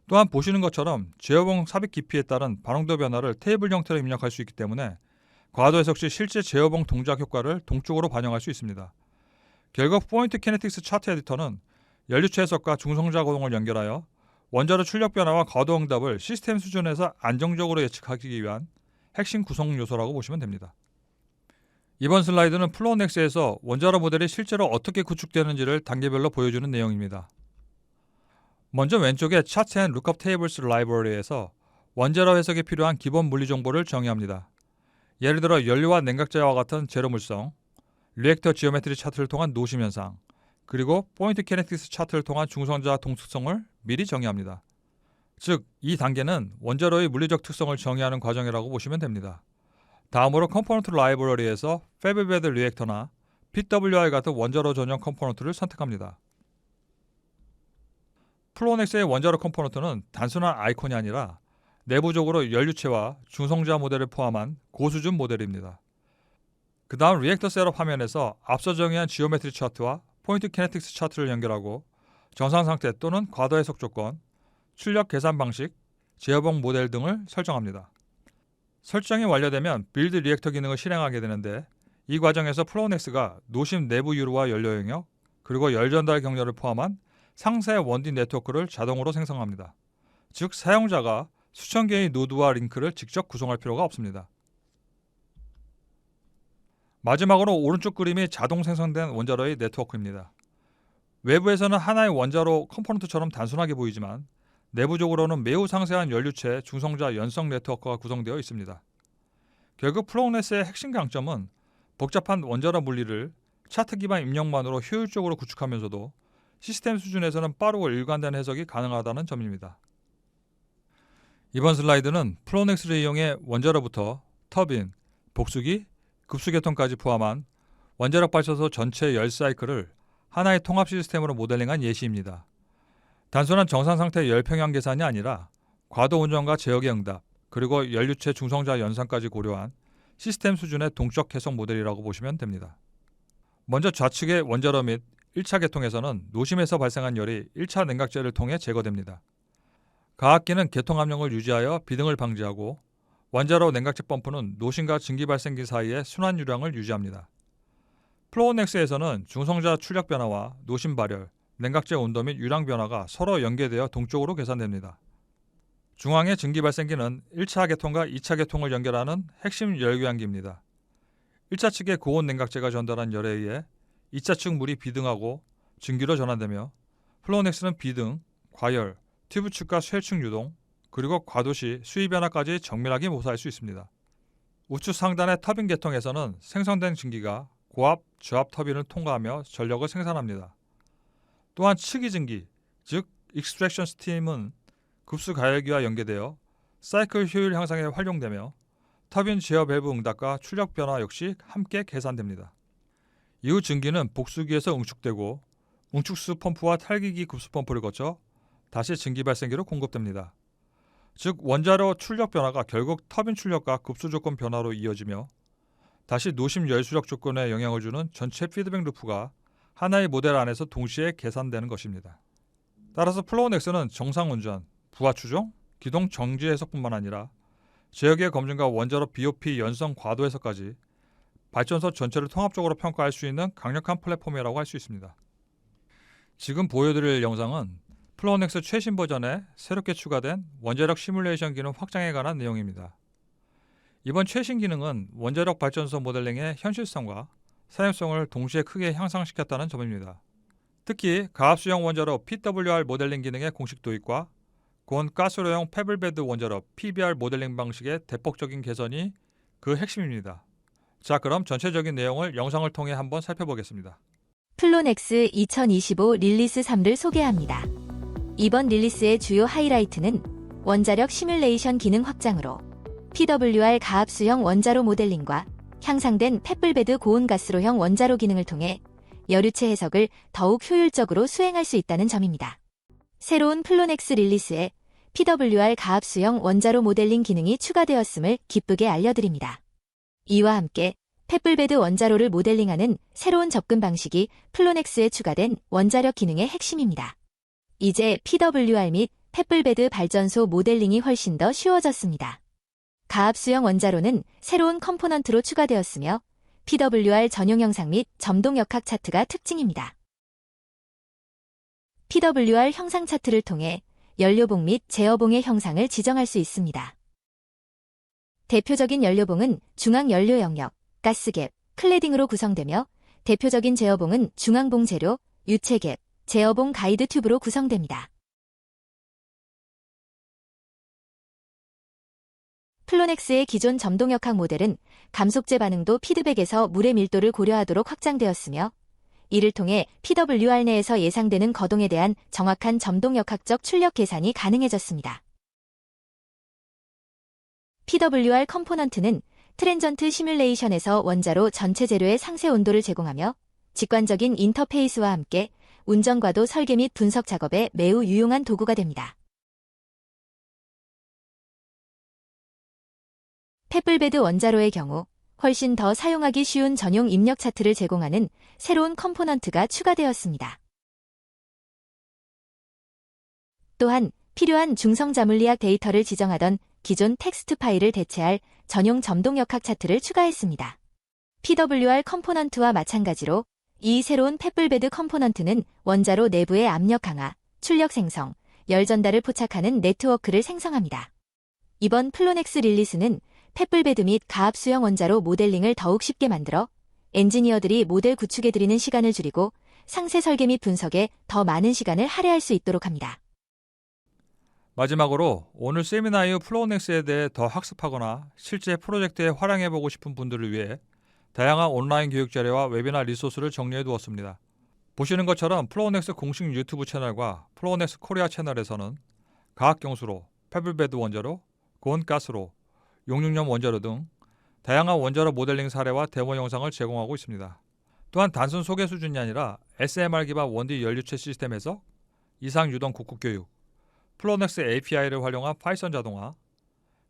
또한 보시는 것처럼 제어봉 삽입 깊이에 따른 반응도 변화를 테이블 형태로 입력할 수 있기 때문에 과도 해석 시 실제 제어봉 동작 효과를 동적으로 반영할 수 있습니다. 결국 포인트 키네틱스 차트 에디터는 연료체 해석과 중성자 고동을 연결하여 원자로 출력 변화와 과도 응답을 시스템 수준에서 안정적으로 예측하기 위한 핵심 구성 요소라고 보시면 됩니다. 이번 슬라이드는 플로넥스에서 원자로 모델이 실제로 어떻게 구축되는지를 단계별로 보여주는 내용입니다. 먼저 왼쪽에 차트 앤 룩업 테이블스 라이브러리에서 원자로 해석에 필요한 기본 물리 정보를 정의합니다. 예를 들어 연료와 냉각제와 같은 제로 물성, 리액터 지오메트리 차트를 통한 노심 현상, 그리고 포인트 키네틱스 차트를 통한 중성자 동특성을 미리 정의합니다. 즉, 이 단계는 원자로의 물리적 특성을 정의하는 과정이라고 보시면 됩니다. 다음으로 컴포넌트 라이브러리에서 패브베드 리액터나 PWI 같은 원자로 전용 컴포넌트를 선택합니다. 플로넥스의 원자로 컴포넌트는 단순한 아이콘이 아니라 내부적으로 연료체와 중성자 모델을 포함한 고수준 모델입니다. 그 다음 리액터 셋업 화면에서 앞서 정의한 지오메트리 차트와 포인트 키네틱스 차트를 연결하고 정상 상태 또는 과도 해석 조건, 출력 계산 방식, 제어봉 모델 등을 설정합니다. 설정이 완료되면 빌드 리액터 기능을 실행하게 되는데 이 과정에서 플로넥스가 노심 내부 유로와 연료 영역, 그리고 열 전달 경로를 포함한 상세 원디 네트워크를 자동으로 생성합니다. 즉 사용자가 수천 개의 노드와 링크를 직접 구성할 필요가 없습니다. 마지막으로 오른쪽 그림이 자동 생성된 원자로의 네트워크입니다. 외부에서는 하나의 원자로 컴포넌트처럼 단순하게 보이지만 내부적으로는 매우 상세한 연료체 중성자 연성 네트워크가 구성되어 있습니다. 결국 플로넥스의 핵심 강점은 복잡한 원자로 물리를 차트 기반 입력만으로 효율적으로 구축하면서도 시스템 수준에서는 빠르고 일관된 해석이 가능하다는 점입니다. 이번 슬라이드는 플로넥스를 이용해 원자로부터 터빈, 복수기, 급수계통까지 포함한 원자력 발전소 전체 열 사이클을 하나의 통합 시스템으로 모델링한 예시입니다. 단순한 정상 상태 열 평형 계산이 아니라 과도 운전과 제역의 응답, 그리고 연료체 중성자 연산까지 고려한 시스템 수준의 동적 해석 모델이라고 보시면 됩니다. 먼저 좌측의 원자로 및 1차 계통에서는 노심에서 발생한 열이 1차 냉각제를 통해 제거됩니다. 가압기는 계통 압력을 유지하여 비등을 방지하고 원자로 냉각제 펌프는 노심과 증기 발생기 사이의 순환 유량을 유지합니다. 플로우넥스에서는 중성자 출력 변화와 노심 발열, 냉각제 온도 및 유량 변화가 서로 연계되어 동쪽으로 계산됩니다. 중앙의 증기 발생기는 1차 계통과 2차 계통을 연결하는 핵심 열교환기입니다. 1차 측의 고온 냉각제가 전달한 열에 의해 2차 측 물이 비등하고 증기로 전환되며 플로우넥스는 비등, 과열, 튜브 측과 쇠 측 유동, 그리고 과도시, 수위 변화까지 정밀하게 모사할 수 있습니다. 우측 상단의 터빈 계통에서는 생성된 증기가 고압, 저압 터빈을 통과하며 전력을 생산합니다. 또한 측이 증기, 즉 익스트랙션 스팀은 급수 가열기와 연계되어 사이클 효율 향상에 활용되며 터빈 제어 밸브 응답과 출력 변화 역시 함께 계산됩니다. 이후 증기는 복수기에서 응축되고 응축수 펌프와 탈기기 급수 펌프를 거쳐 다시 증기 발생기로 공급됩니다. 즉 원자로 출력 변화가 결국 터빈 출력과 급수 조건 변화로 이어지며 다시 노심 열 수력 조건에 영향을 주는 전체 피드백 루프가 하나의 모델 안에서 동시에 계산되는 것입니다. 따라서 플로우넥스는 정상 운전, 부하 추종, 기동 정지 해석뿐만 아니라 제역의 검증과 원자로 BOP 연성 과도 해석까지 발전소 전체를 통합적으로 평가할 수 있는 강력한 플랫폼이라고 할 수 있습니다. 지금 보여드릴 영상은 플로우넥스 최신 버전에 새롭게 추가된 원자력 시뮬레이션 기능 확장에 관한 내용입니다. 이번 최신 기능은 원자력 발전소 모델링의 현실성과 사용성을 동시에 크게 향상시켰다는 점입니다. 특히 가압수형 원자로 PWR 모델링 기능의 공식 도입과 고온 가스로형 페블베드 원자로 PBR 모델링 방식의 대폭적인 개선이 그 핵심입니다. 자, 그럼 전체적인 내용을 영상을 통해 한번 살펴보겠습니다. 플로넥스 2025 릴리스 3를 소개합니다. 이번 릴리스의 주요 하이라이트는 원자력 시뮬레이션 기능 확장으로 PWR 가압수형 원자로 모델링과 향상된 페플베드 고온가스로형 원자로 기능을 통해 여류체 해석을 더욱 효율적으로 수행할 수 있다는 점입니다. 새로운 플로넥스 릴리스에 PWR 가압수형 원자로 모델링 기능이 추가되었음을 기쁘게 알려드립니다. 이와 함께 페플베드 원자로를 모델링하는 새로운 접근 방식이 플로넥스에 추가된 원자력 기능의 핵심입니다. 이제 PWR 및 페플베드 발전소 모델링이 훨씬 더 쉬워졌습니다. 가압수형 원자로는 새로운 컴포넌트로 추가되었으며 PWR 전용 형상 및 점동 역학 차트가 특징입니다. PWR 형상 차트를 통해 연료봉 및 제어봉의 형상을 지정할 수 있습니다. 대표적인 연료봉은 중앙 연료 영역, 가스갭, 클래딩으로 구성되며 대표적인 제어봉은 중앙봉 재료, 유체갭, 제어봉 가이드 튜브로 구성됩니다. 플로넥스의 기존 점동역학 모델은 감속제 반응도 피드백에서 물의 밀도를 고려하도록 확장되었으며 이를 통해 PWR 내에서 예상되는 거동에 대한 정확한 점동역학적 출력 계산이 가능해졌습니다. PWR 컴포넌트는 트랜전트 시뮬레이션에서 원자로 전체 재료의 상세 온도를 제공하며 직관적인 인터페이스와 함께 운전과도 설계 및 분석 작업에 매우 유용한 도구가 됩니다. 페플베드 원자로의 경우 훨씬 더 사용하기 쉬운 전용 입력 차트를 제공하는 새로운 컴포넌트가 추가되었습니다. 또한 필요한 중성자물리학 데이터를 지정하던 기존 텍스트 파일을 대체할 전용 점동역학 차트를 추가했습니다. PWR 컴포넌트와 마찬가지로 이 새로운 페플베드 컴포넌트는 원자로 내부의 압력 강화, 출력 생성, 열 전달을 포착하는 네트워크를 생성합니다. 이번 플로넥스 릴리스는 페플베드 및 가압수형 원자로 모델링을 더욱 쉽게 만들어 엔지니어들이 모델 구축에 들이는 시간을 줄이고 상세 설계 및 분석에 더 많은 시간을 할애할 수 있도록 합니다. 마지막으로 오늘 세미나 이후 플로우넥스에 대해 더 학습하거나 실제 프로젝트에 활용해보고 싶은 분들을 위해 다양한 온라인 교육 자료와 웨비나 리소스를 정리해 두었습니다. 보시는 것처럼 플로우넥스 공식 유튜브 채널과 플로우넥스 코리아 채널에서는 과학 경수로, 페블베드 원자로, 고온 가스로, 용융염 원자로 등 다양한 원자로 모델링 사례와 데모 영상을 제공하고 있습니다. 또한 단순 소개 수준이 아니라 SMR 기반 원디 연료체 시스템 해석, 이상 유동 국국 교육, 플로우넥스 API를 활용한 파이썬 자동화,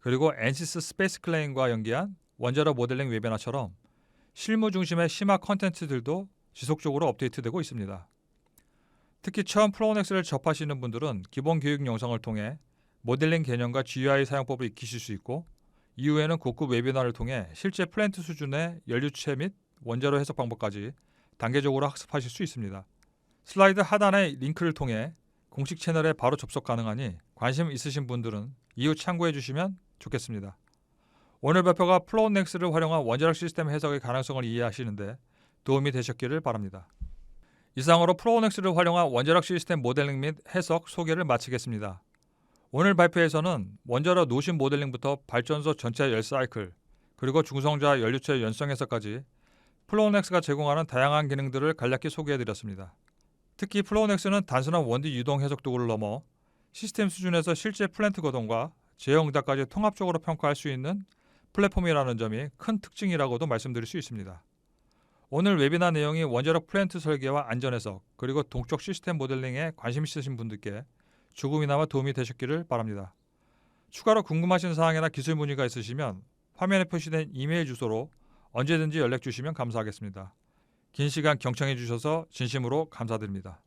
그리고 엔시스 스페이스 클레인과 연계한 원자로 모델링 웨비나처럼 실무 중심의 심화 컨텐츠들도 지속적으로 업데이트되고 있습니다. 특히 처음 플로우넥스를 접하시는 분들은 기본 교육 영상을 통해 모델링 개념과 GUI 사용법을 익히실 수 있고, 이후에는 고급 웨비나를 통해 실제 플랜트 수준의 연료체 및 원자로 해석 방법까지 단계적으로 학습하실 수 있습니다. 슬라이드 하단의 링크를 통해 공식 채널에 바로 접속 가능하니 관심 있으신 분들은 이후 참고해 주시면 좋겠습니다. 오늘 발표가 플로우넥스를 활용한 원자력 시스템 해석의 가능성을 이해하시는데 도움이 되셨기를 바랍니다. 이상으로 플로우넥스를 활용한 원자력 시스템 모델링 및 해석 소개를 마치겠습니다. 오늘 발표에서는 원자로 노심 모델링부터 발전소 전체 열 사이클, 그리고 중성자 연료체 연성 해석까지 플로우넥스가 제공하는 다양한 기능들을 간략히 소개해드렸습니다. 특히 플로우넥스는 단순한 원디 유동 해석 도구를 넘어 시스템 수준에서 실제 플랜트 거동과 제어 응답까지 통합적으로 평가할 수 있는 플랫폼이라는 점이 큰 특징이라고도 말씀드릴 수 있습니다. 오늘 웨비나 내용이 원자력 플랜트 설계와 안전 해석, 그리고 동적 시스템 모델링에 관심 있으신 분들께 조금이나마 도움이 되셨기를 바랍니다. 추가로 궁금하신 사항이나 기술 문의가 있으시면 화면에 표시된 이메일 주소로 언제든지 연락 주시면 감사하겠습니다. 긴 시간 경청해 주셔서 진심으로 감사드립니다.